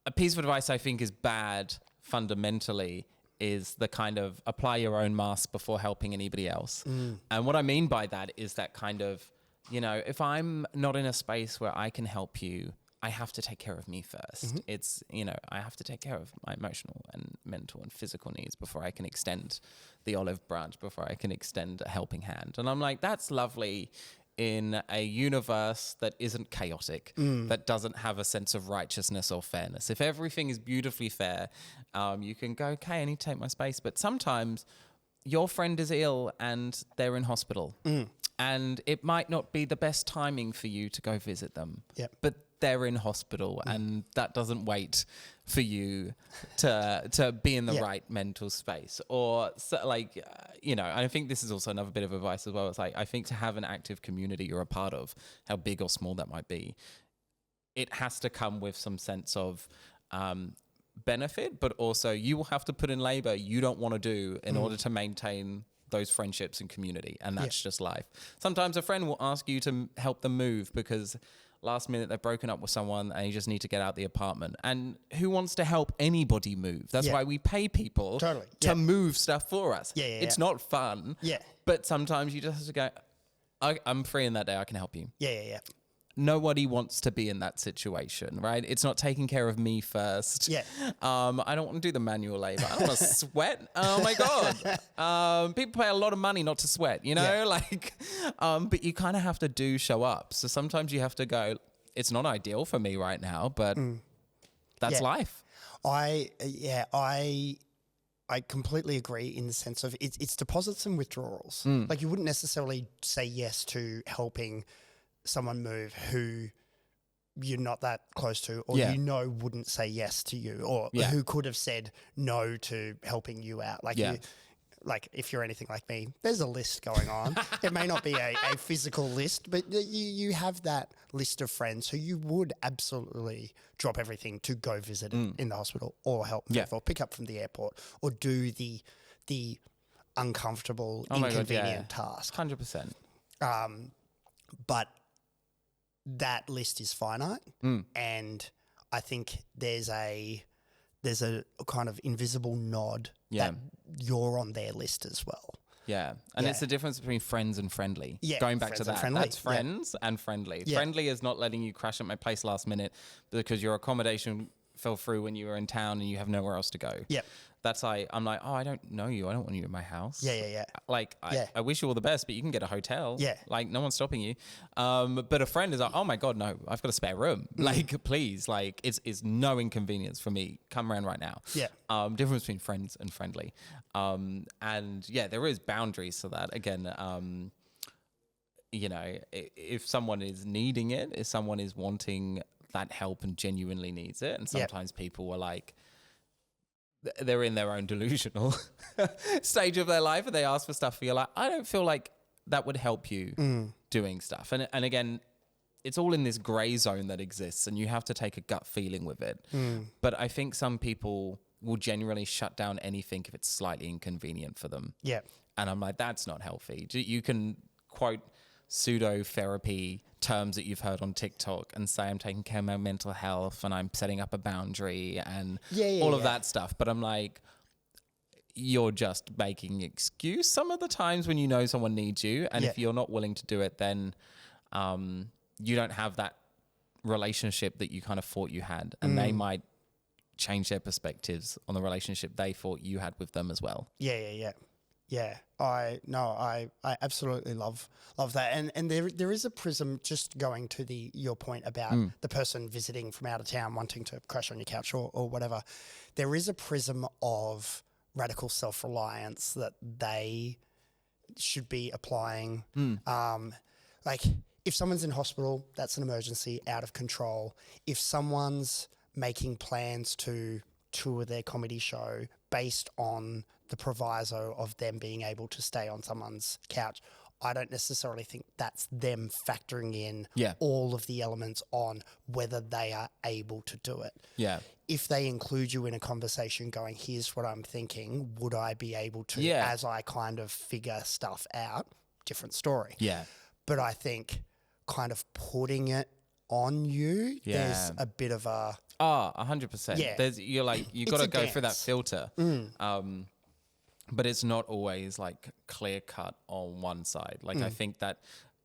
a piece of advice I think is bad fundamentally is the kind of apply your own mask before helping anybody else. And what I mean by that is that kind of, if I'm not in a space where I can help you, I have to take care of me first. It's, I have to take care of my emotional and mental and physical needs before I can extend the olive branch, before I can extend a helping hand. And I'm like, that's lovely in a universe that isn't chaotic, that doesn't have a sense of righteousness or fairness. If everything is beautifully fair, you can go, okay, I need to take my space. But sometimes your friend is ill and they're in hospital. And it might not be the best timing for you to go visit them. But they're in hospital and that doesn't wait for you to be in the right mental space. Or I think this is also another bit of advice as well. It's like, I think to have an active community you're a part of, how big or small that might be, it has to come with some sense of benefit, but also you will have to put in labor you don't want to do in order to maintain those friendships and community. And that's just life. Sometimes a friend will ask you to help them move because last minute they've broken up with someone and you just need to get out the apartment. And who wants to help anybody move? That's why we pay people to move stuff for us. It's not fun. But sometimes you just have to go, I'm free in that day. I can help you. Yeah. Nobody wants to be in that situation, right? It's not taking care of me first. Yeah. I don't want to do the manual labor. I don't want to sweat. Oh my God. People pay a lot of money not to sweat, you know, but you kind of have to show up. So sometimes you have to go, it's not ideal for me right now, but that's life. I completely agree in the sense of it's deposits and withdrawals. Like you wouldn't necessarily say yes to helping someone move who you're not that close to, or wouldn't say yes to you, or who could have said no to helping you out. Like if you're anything like me, there's a list going on. It may not be a physical list, but you have that list of friends who you would absolutely drop everything to go visit in the hospital, or help move, or pick up from the airport, or do the uncomfortable, inconvenient task. 100%. But that list is finite, and I think there's a kind of invisible nod that you're on their list as well. Yeah. And it's the difference between friends and friendly. Yeah. Going back to that. That's friends and friendly. Yeah. Friendly is not letting you crash at my place last minute because your accommodation fell through when you were in town and you have nowhere else to go. Yep. That's I'm like, oh, I don't know you. I don't want you in my house. Yeah. Like, I wish you all the best, but you can get a hotel. Yeah. Like, no one's stopping you. But a friend is like, oh my God, no, I've got a spare room. Like, please, like, it's no inconvenience for me. Come around right now. Yeah. Difference between friends and friendly. And yeah, there is boundaries to that. Again, you know, if someone is needing it, if someone is wanting that help and genuinely needs it, and sometimes people are like, they're in their own delusional stage of their life and they ask for stuff for you. Like, I don't feel like that would help you doing stuff. And again, it's all in this gray zone that exists and you have to take a gut feeling with it. But I think some people will genuinely shut down anything if it's slightly inconvenient for them. Yeah. And I'm like, that's not healthy. You can quote pseudo therapy terms that you've heard on TikTok and say I'm taking care of my mental health and I'm setting up a boundary and all of that stuff. But I'm like, you're just making an excuse some of the times when you know someone needs you. And if you're not willing to do it, then you don't have that relationship that you kind of thought you had. And they might change their perspectives on the relationship they thought you had with them as well. Yeah, I absolutely love that, and there is a prism. Just going to your point about the person visiting from out of town wanting to crash on your couch or whatever, there is a prism of radical self-reliance that they should be applying. Like if someone's in hospital, that's an emergency, out of control. If someone's making plans to tour their comedy show based on the proviso of them being able to stay on someone's couch, I don't necessarily think that's them factoring in all of the elements on whether they are able to do it. Yeah. If they include you in a conversation going, here's what I'm thinking, would I be able to, as I kind of figure stuff out, different story. Yeah. But I think kind of putting it on you, there's a bit of a... 100%. Yeah. You're like, you got to go through that filter. But it's not always like clear cut on one side. Like I think that,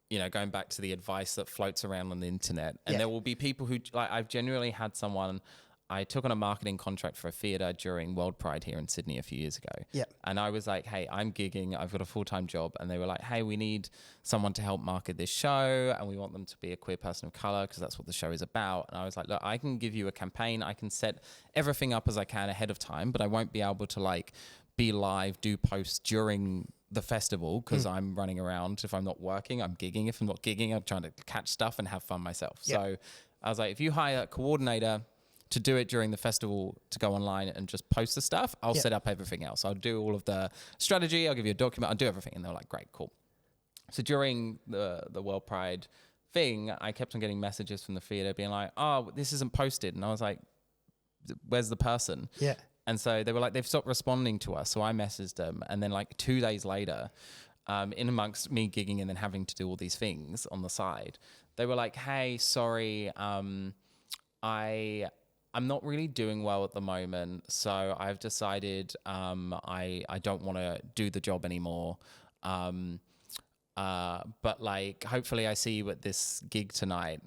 you know, going back to the advice that floats around on the internet, and there will be people who, like, I've genuinely had someone, I took on a marketing contract for a theatre during World Pride here in Sydney a few years ago. Yeah. And I was like, hey, I'm gigging, I've got a full-time job. And they were like, hey, we need someone to help market this show and we want them to be a queer person of colour because that's what the show is about. And I was like, look, I can give you a campaign, I can set everything up as I can ahead of time, but I won't be able to like be live, do posts during the festival because I'm running around. If I'm not working, I'm gigging. If I'm not gigging, I'm trying to catch stuff and have fun myself. Yep. So I was like, if you hire a coordinator to do it during the festival to go online and just post the stuff, I'll set up everything else. I'll do all of the strategy. I'll give you a document. I'll do everything. And they're like, great, cool. So during the World Pride thing, I kept on getting messages from the theatre being like, oh, this isn't posted. And I was like, where's the person? Yeah. And so they were like, they've stopped responding to us. So I messaged them. And then like 2 days later, in amongst me gigging and then having to do all these things on the side, they were like, hey, sorry, I'm not really doing well at the moment. So I've decided I don't want to do the job anymore. but like, hopefully I see you at this gig tonight.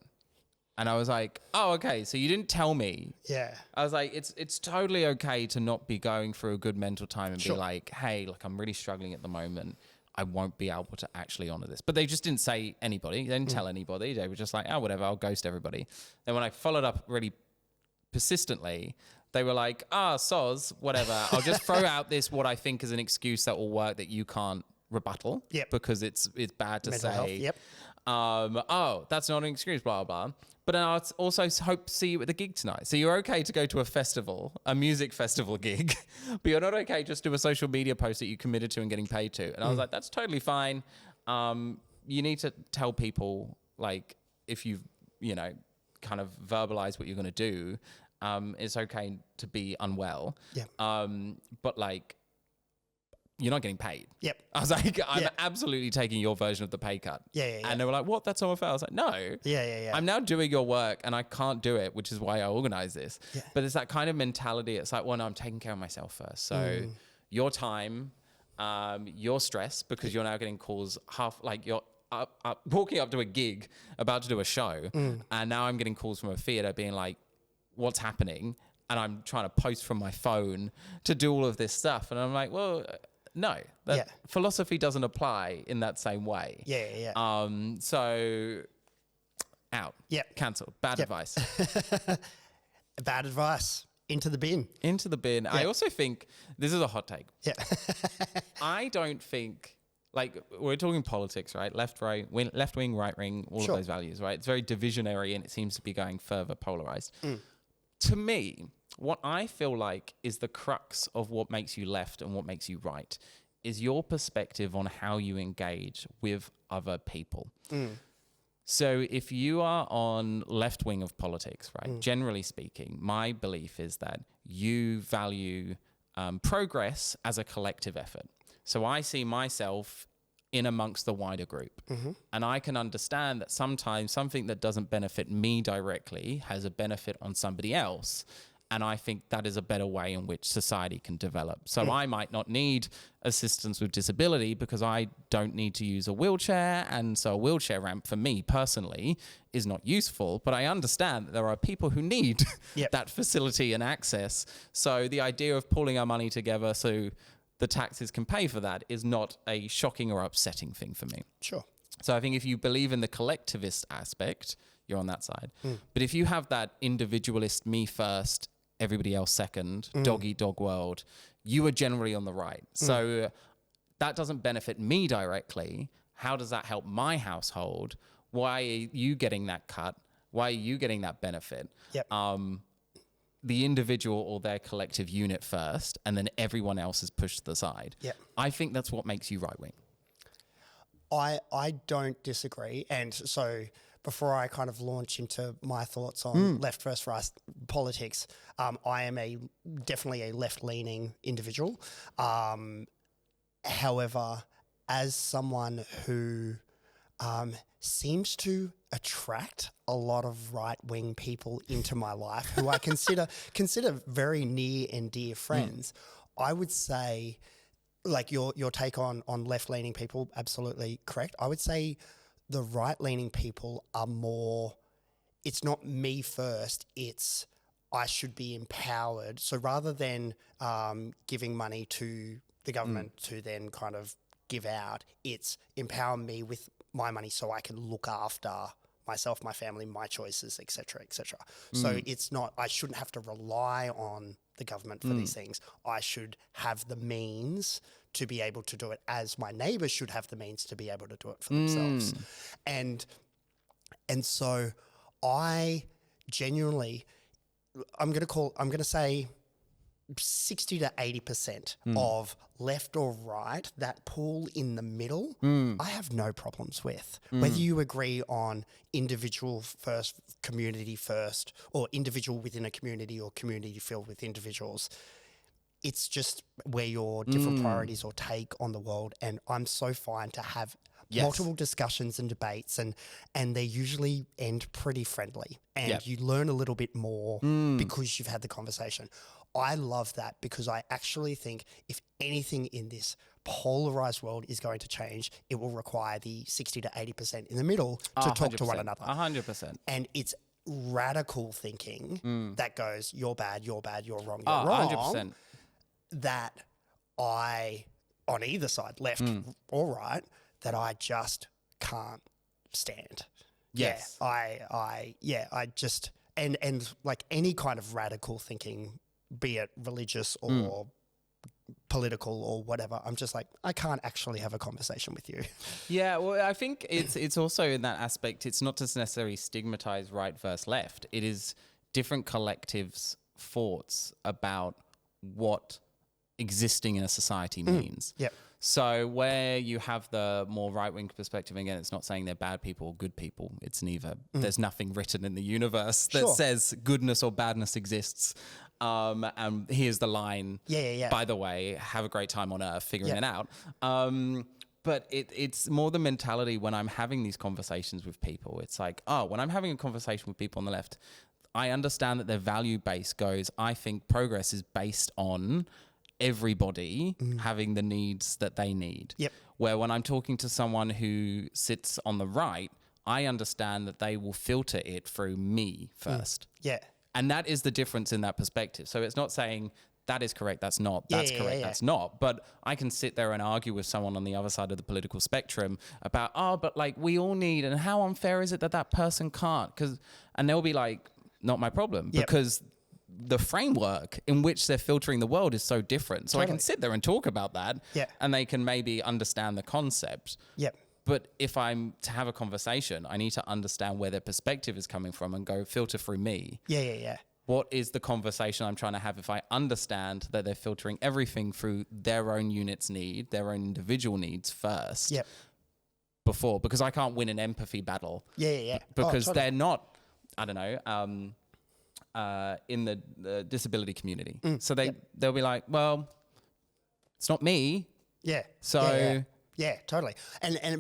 And I was like, oh, okay. So you didn't tell me. Yeah. I was like, it's totally okay to not be going through a good mental time and Sure. be like, hey, like I'm really struggling at the moment. I won't be able to actually honor this. But they just didn't say anybody. They didn't tell anybody. They were just like, oh, whatever, I'll ghost everybody. Then when I followed up really persistently, they were like, soz, whatever. I'll just throw out this, what I think is an excuse that will work that you can't rebuttal. Yep. Because it's bad to Mental say. health, yep. That's not an excuse, blah, blah. But then I'll also hope to see you at the gig tonight. So you're okay to go to a festival, a music festival gig, but you're not okay just to do a social media post that you committed to and getting paid to. And I was like, that's totally fine. You need to tell people, like, if you've, kind of verbalize what you're going to do, it's okay to be unwell. Yeah. But like, you're not getting paid. Yep. I was like, I'm absolutely taking your version of the pay cut. Yeah. And they were like, what? That's so unfair. I was like, no. Yeah. I'm now doing your work and I can't do it, which is why I organize this. Yeah. But it's that kind of mentality. It's like, well, no, I'm taking care of myself first. So your time, your stress, because you're now getting calls you're walking up to a gig, about to do a show. And now I'm getting calls from a theater being like, what's happening? And I'm trying to post from my phone to do all of this stuff. And I'm like, well, no, philosophy doesn't apply in that same way. Yeah. So out. Yeah. Cancelled. Bad advice. Bad advice. Into the bin. Into the bin. I also think, this is a hot take. Yeah. I don't think, like, we're talking politics, right? Left wing, right wing, all of those values, right? It's very divisionary and it seems to be going further polarized. To me, what I feel like is the crux of what makes you left and what makes you right is your perspective on how you engage with other people. So if you are on left wing of politics, right, generally speaking, my belief is that you value progress as a collective effort. So I see myself in amongst the wider group. And I can understand that sometimes something that doesn't benefit me directly has a benefit on somebody else. And I think that is a better way in which society can develop. So I might not need assistance with disability because I don't need to use a wheelchair. And so a wheelchair ramp for me personally is not useful, but I understand that there are people who need that facility and access. So the idea of pulling our money together so the taxes can pay for that is not a shocking or upsetting thing for me. Sure. So I think if you believe in the collectivist aspect, you're on that side. But if you have that individualist, me first, everybody else second, dog eat dog world, you are generally on the right. So that doesn't benefit me directly. How does that help my household? Why are you getting that cut? Why are you getting that benefit? The individual or their collective unit first, and then everyone else is pushed to the side. I think that's what makes you right wing. I don't disagree. And so before I kind of launch into my thoughts on left versus right politics, I am definitely a left-leaning individual. However, as someone who seems to attract a lot of right-wing people into my life who I consider very near and dear friends, I would say, like your take on left-leaning people, absolutely correct. I would say the right-leaning people are more, it's not me first, it's I should be empowered. So rather than giving money to the government to then kind of give out, it's empower me with my money so I can look after myself, my family, my choices, et cetera, et cetera. So it's not, I shouldn't have to rely on the government for these things. I should have the means to be able to do it, as my neighbours should have the means to be able to do it for themselves. And so I genuinely, I'm going to say 60 to 80% of left or right, that pool in the middle, I have no problems with. Whether you agree on individual first, community first, or individual within a community or community filled with individuals, it's just where your different priorities or take on the world. And I'm so fine to have multiple discussions and debates, and they usually end pretty friendly. And you learn a little bit more because you've had the conversation. I love that because I actually think if anything in this polarized world is going to change, it will require the 60 to 80% in the middle to talk to one another. 100%. And it's radical thinking that goes, you're bad, you're bad, you're wrong, you're wrong. 100%. That I, on either side, left or right, that I just can't stand. Yes. Yeah, I just, and like any kind of radical thinking, be it religious or political or whatever, I'm just like, I can't actually have a conversation with you. Yeah, well, I think it's also in that aspect, it's not to necessarily stigmatize right versus left. It is different collectives' thoughts about what existing in a society means. Yep. So where you have the more right-wing perspective, again, it's not saying they're bad people or good people. It's neither. There's nothing written in the universe that says goodness or badness exists. And here's the line. Yeah. By the way, have a great time on Earth figuring it out. But it's more the mentality when I'm having these conversations with people. It's like, when I'm having a conversation with people on the left, I understand that their value base goes, I think progress is based on everybody having the needs that they need. Yep. Where when I'm talking to someone who sits on the right, I understand that they will filter it through me first. Yeah. And that is the difference in that perspective. So it's not saying that is correct, that's not, that's correct, that's not. But I can sit there and argue with someone on the other side of the political spectrum about, but like we all need, and how unfair is it that that person can't? And they'll be like, not my problem, because the framework in which they're filtering the world is so different. So I can sit there and talk about that and they can maybe understand the concept. Yep. But if I'm to have a conversation, I need to understand where their perspective is coming from and go filter through me. Yeah. What is the conversation I'm trying to have if I understand that they're filtering everything through their own unit's need, their own individual needs first before, because I can't win an empathy battle. Yeah. Because they're not, I don't know, in the disability community. So they'll be like, well, it's not me. Yeah. So yeah, totally.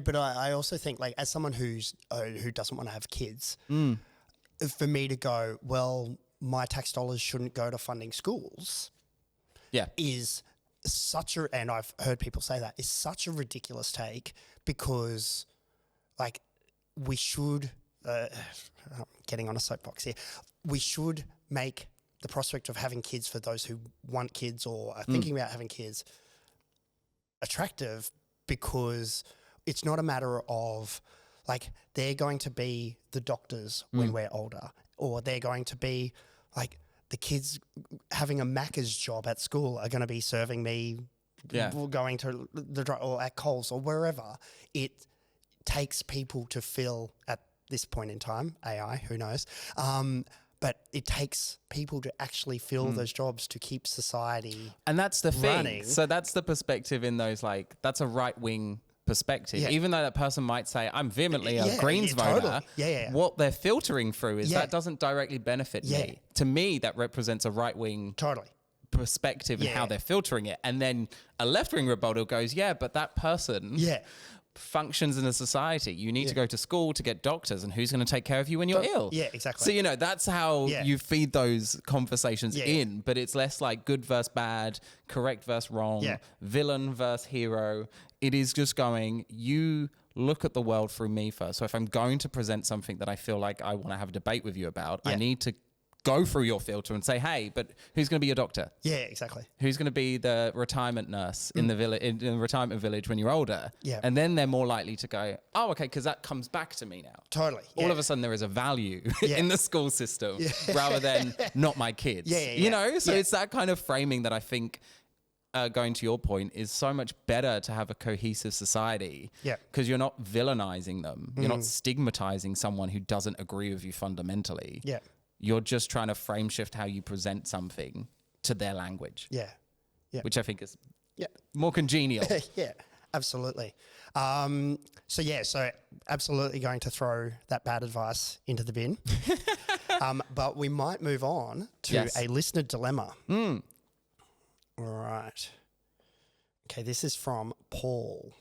But I also think, like, as someone who doesn't want to have kids, for me to go, well, my tax dollars shouldn't go to funding schools. Is such a, and I've heard people say that, is such a ridiculous take, because like we should, I'm getting on a soapbox here, we should make the prospect of having kids for those who want kids or are thinking about having kids attractive, because it's not a matter of like they're going to be the doctors when we're older, or they're going to be like the kids having a Macca's job at school are going to be serving me, going to the or at Coles or wherever. It takes people to fill at this point in time, AI, who knows, but it takes people to actually fill those jobs to keep society and that's the running. thing. So that's the perspective in those, like, that's a right-wing perspective. Even though that person might say, I'm vehemently a Greens voter, what they're filtering through is that doesn't directly benefit me. To me, that represents a right-wing perspective and how they're filtering it. And then a left-wing rebuttal goes, but that person functions in a society. You need to go to school to get doctors, and who's going to take care of you when you're ill? Yeah, exactly. So, you know, that's how you feed those conversations in, but it's less like good versus bad, correct versus wrong, villain versus hero. It is just going, you look at the world through me first. So if I'm going to present something that I feel like I want to have a debate with you about, I need to go through your filter and say, hey, but who's going to be your doctor? Yeah, exactly. Who's going to be the retirement nurse in the village, in the retirement village when you're older? Yeah. And then they're more likely to go, oh, okay, because that comes back to me now. Totally. All of a sudden there is a value in the school system rather than not my kids. You know? So it's that kind of framing that I think, going to your point, is so much better to have a cohesive society. Because you're not villainizing them. You're not stigmatizing someone who doesn't agree with you fundamentally. You're just trying to frame shift how you present something to their language. Which I think is more congenial. Absolutely. So absolutely going to throw that bad advice into the bin. But we might move on to a listener dilemma. All right. Okay, this is from Paul.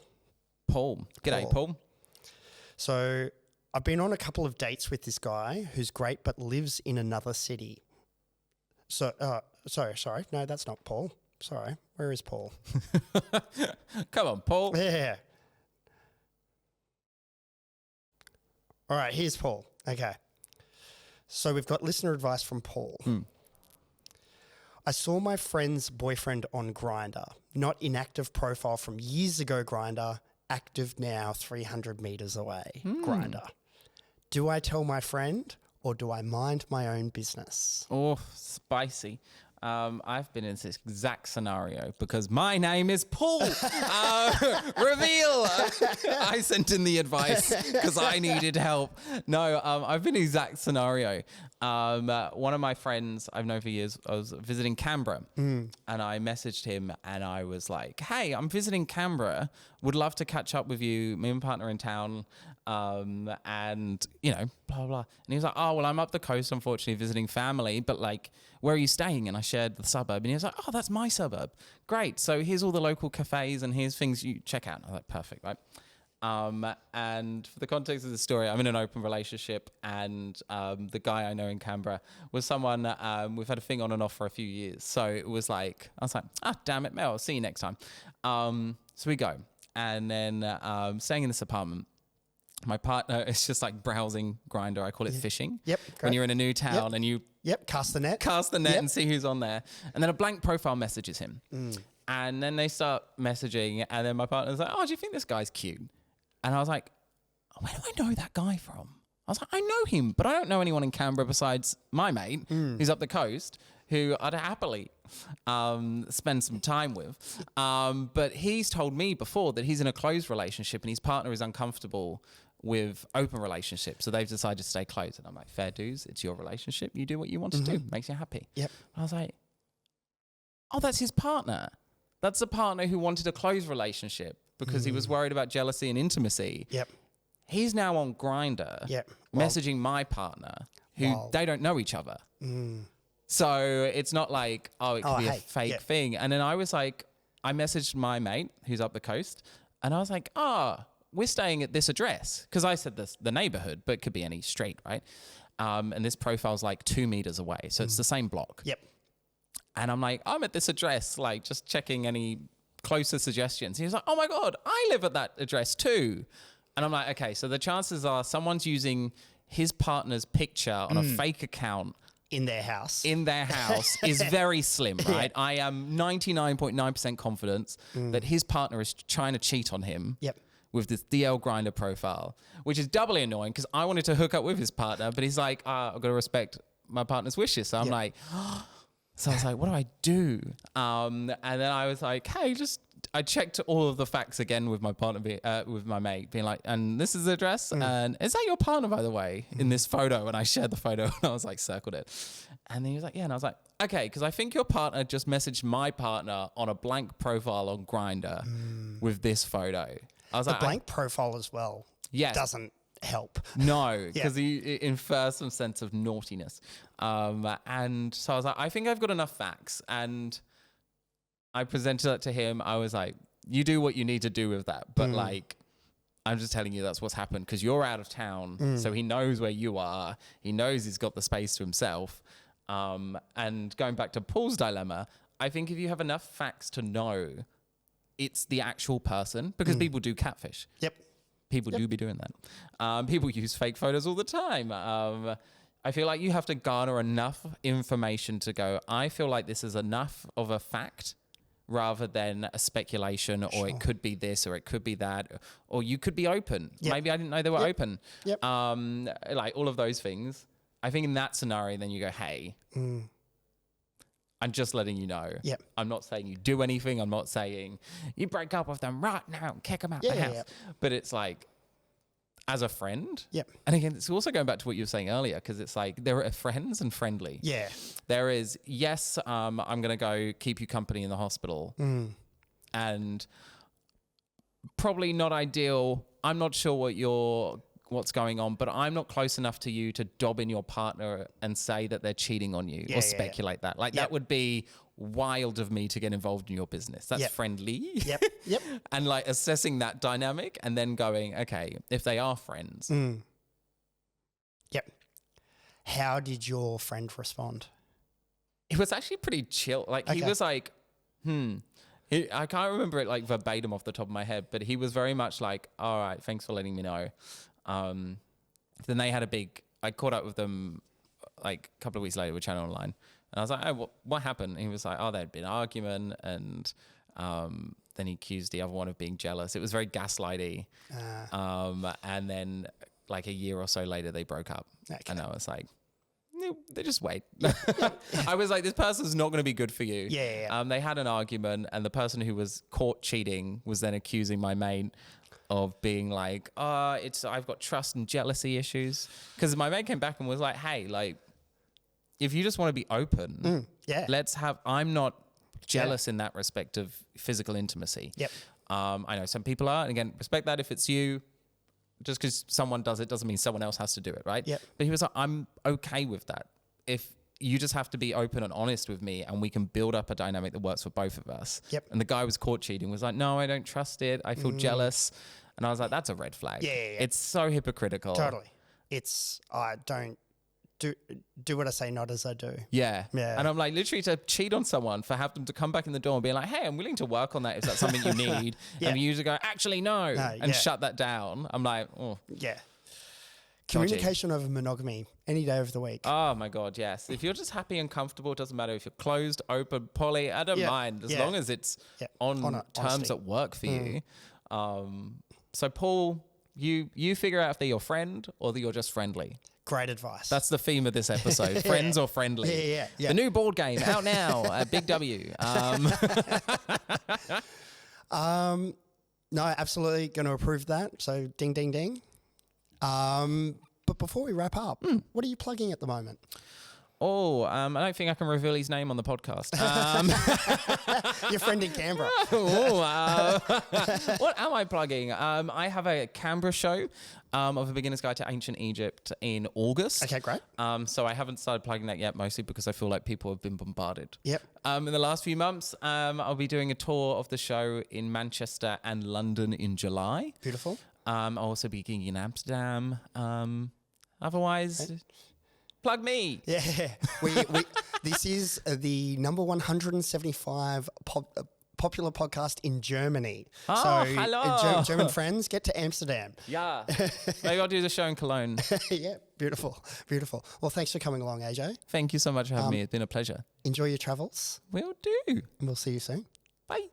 G'day, Paul. So I've been on a couple of dates with this guy who's great but lives in another city. So, sorry. No, that's not Paul. Sorry, where is Paul? Come on, Paul. Yeah. All right, here's Paul. Okay. So we've got listener advice from Paul. I saw my friend's boyfriend on Grindr, not inactive profile from years ago Grindr, active now 300 meters away Grindr. Do I tell my friend or do I mind my own business? Oh, spicy. I've been in this exact scenario because my name is Paul. Reveal. I sent in the advice because I needed help. No, I've been in the exact scenario. One of my friends I've known for years, I was visiting Canberra and I messaged him and I was like, hey, I'm visiting Canberra. Would love to catch up with you. Me and my partner in town. And, you know, blah, blah. And he was like, oh, well, I'm up the coast, unfortunately, visiting family. But, like, where are you staying? And I shared the suburb. And he was like, oh, that's my suburb. Great. So here's all the local cafes and here's things you check out. I was like, perfect, right? And for the context of the story, I'm in an open relationship. And the guy I know in Canberra was someone we've had a thing on and off for a few years. So it was like, I was like, damn it, Mel, I'll see you next time. So we go. And then staying in this apartment. My partner is just like browsing Grindr. I call it fishing. Yep. When you're in a new town and you cast the net. And see who's on there. And then a blank profile messages him. And then they start messaging. And then my partner's like, oh, do you think this guy's cute? And I was like, where do I know that guy from? I was like, I know him, but I don't know anyone in Canberra besides my mate who's up the coast who I'd happily spend some time with. But he's told me before that he's in a closed relationship and his partner is uncomfortable with open relationships. So they've decided to stay closed. And I'm like, fair dues. It's your relationship. You do what you want to do. Makes you happy. Yep. I was like, oh, that's his partner. That's a partner who wanted a closed relationship because he was worried about jealousy and intimacy. Yep. He's now on Grindr messaging my partner who they don't know each other. So it's not like, it could be a fake thing. And then I was like, I messaged my mate who's up the coast and I was like, we're staying at this address. Because I said the neighborhood, but it could be any street, right? And this profile's like 2 meters away. So it's the same block. Yep. And I'm like, I'm at this address, like just checking any closer suggestions. He was like, oh my God, I live at that address too. And I'm like, okay, so the chances are someone's using his partner's picture on a fake account in their house is very slim, right? I am 99.9% confident that his partner is trying to cheat on him with this DL Grindr profile, which is doubly annoying because I wanted to hook up with his partner, but he's like, I've got to respect my partner's wishes. So I'm like, so I was like, what do I do? And then I was like, hey, I checked all of the facts again with my partner, with my mate, being like, and this is the address. And is that your partner, by the way, in this photo? And I shared the photo and I was like, circled it. And then he was like, yeah. And I was like, okay, because I think your partner just messaged my partner on a blank profile on Grindr with this photo. I was the like, blank profile as well doesn't help. No, because he infers some sense of naughtiness. And so I was like, I think I've got enough facts. And I presented that to him. I was like, you do what you need to do with that. But like, I'm just telling you that's what's happened because you're out of town. So he knows where you are. He knows he's got the space to himself. And going back to Paul's dilemma, I think if you have enough facts to know it's the actual person, because people do catfish. Yep. People do be doing that. People use fake photos all the time. I feel like you have to garner enough information to go, I feel like this is enough of a fact rather than a speculation or it could be this or it could be that, or you could be open. Maybe I didn't know they were open. Like all of those things. I think in that scenario, then you go, hey, I'm just letting you know. I'm not saying you do anything. I'm not saying you break up with them right now and kick them out the house. But it's like, as a friend. And again, it's also going back to what you were saying earlier, because it's like there are friends and friendly. There is, yes, I'm going to go keep you company in the hospital. And probably not ideal. I'm not sure what's going on, but I'm not close enough to you to dob in your partner and say that they're cheating on you or speculate that. Like that would be wild of me to get involved in your business. That's friendly. And like assessing that dynamic and then going, okay, if they are friends. How did your friend respond? It was actually pretty chill. Like he was like, I can't remember it like verbatim off the top of my head, but he was very much like, all right, thanks for letting me know. Then they had I caught up with them like a couple of weeks later with Channel Online. And I was like, oh, what happened? And he was like, oh, there'd been an argument. And then he accused the other one of being jealous. It was very gaslighty. And then like a year or so later, they broke up. Okay. And I was like, they just wait. I was like, this person's not going to be good for you. Yeah. They had an argument, and the person who was caught cheating was then accusing my mate of being like, I've got trust and jealousy issues. Because my mate came back and was like, hey, like, if you just want to be open, I'm not jealous in that respect of physical intimacy. Yep. I know some people are, and again, respect that if it's you. Just because someone does it doesn't mean someone else has to do it, right? Yep. But he was like, I'm okay with that. If you just have to be open and honest with me and we can build up a dynamic that works for both of us. Yep. And the guy was caught cheating, was like, no, I don't trust it. I feel jealous. And I was like, that's a red flag. Yeah. It's so hypocritical. Totally. I don't do what I say, not as I do. Yeah. And I'm like, literally to cheat on someone, for have them to come back in the door and be like, hey, I'm willing to work on that if that's something you need. And you usually go, actually, no. And shut that down. I'm like, oh. Yeah. Communication over monogamy any day of the week. Oh my God, yes. If you're just happy and comfortable, it doesn't matter if you're closed, open, poly, I don't mind. As long as it's on terms honesty. that work for you. So Paul, you figure out if they're your friend or that you're just friendly. Great advice. That's the theme of this episode. Friends or friendly. Yeah. The new board game out now at Big W. No, absolutely going to approve that. So ding, ding, ding. But before we wrap up, what are you plugging at the moment? Oh, I don't think I can reveal his name on the podcast. Your friend in Canberra. What am I plugging? I have a Canberra show of A Beginner's Guide to Ancient Egypt in August. Okay, great. So I haven't started plugging that yet, mostly because I feel like people have been bombarded. Yep. In the last few months, I'll be doing a tour of the show in Manchester and London in July. Beautiful. I'll also be gigging in Amsterdam. Otherwise... Plug me. Yeah. This is the number 175 popular podcast in Germany. Oh, hello. German friends, get to Amsterdam. Yeah. Maybe I'll do the show in Cologne. Yeah, beautiful. Well, thanks for coming along, AJ. Thank you so much for having me. It's been a pleasure. Enjoy your travels. Will do. And we'll see you soon. Bye.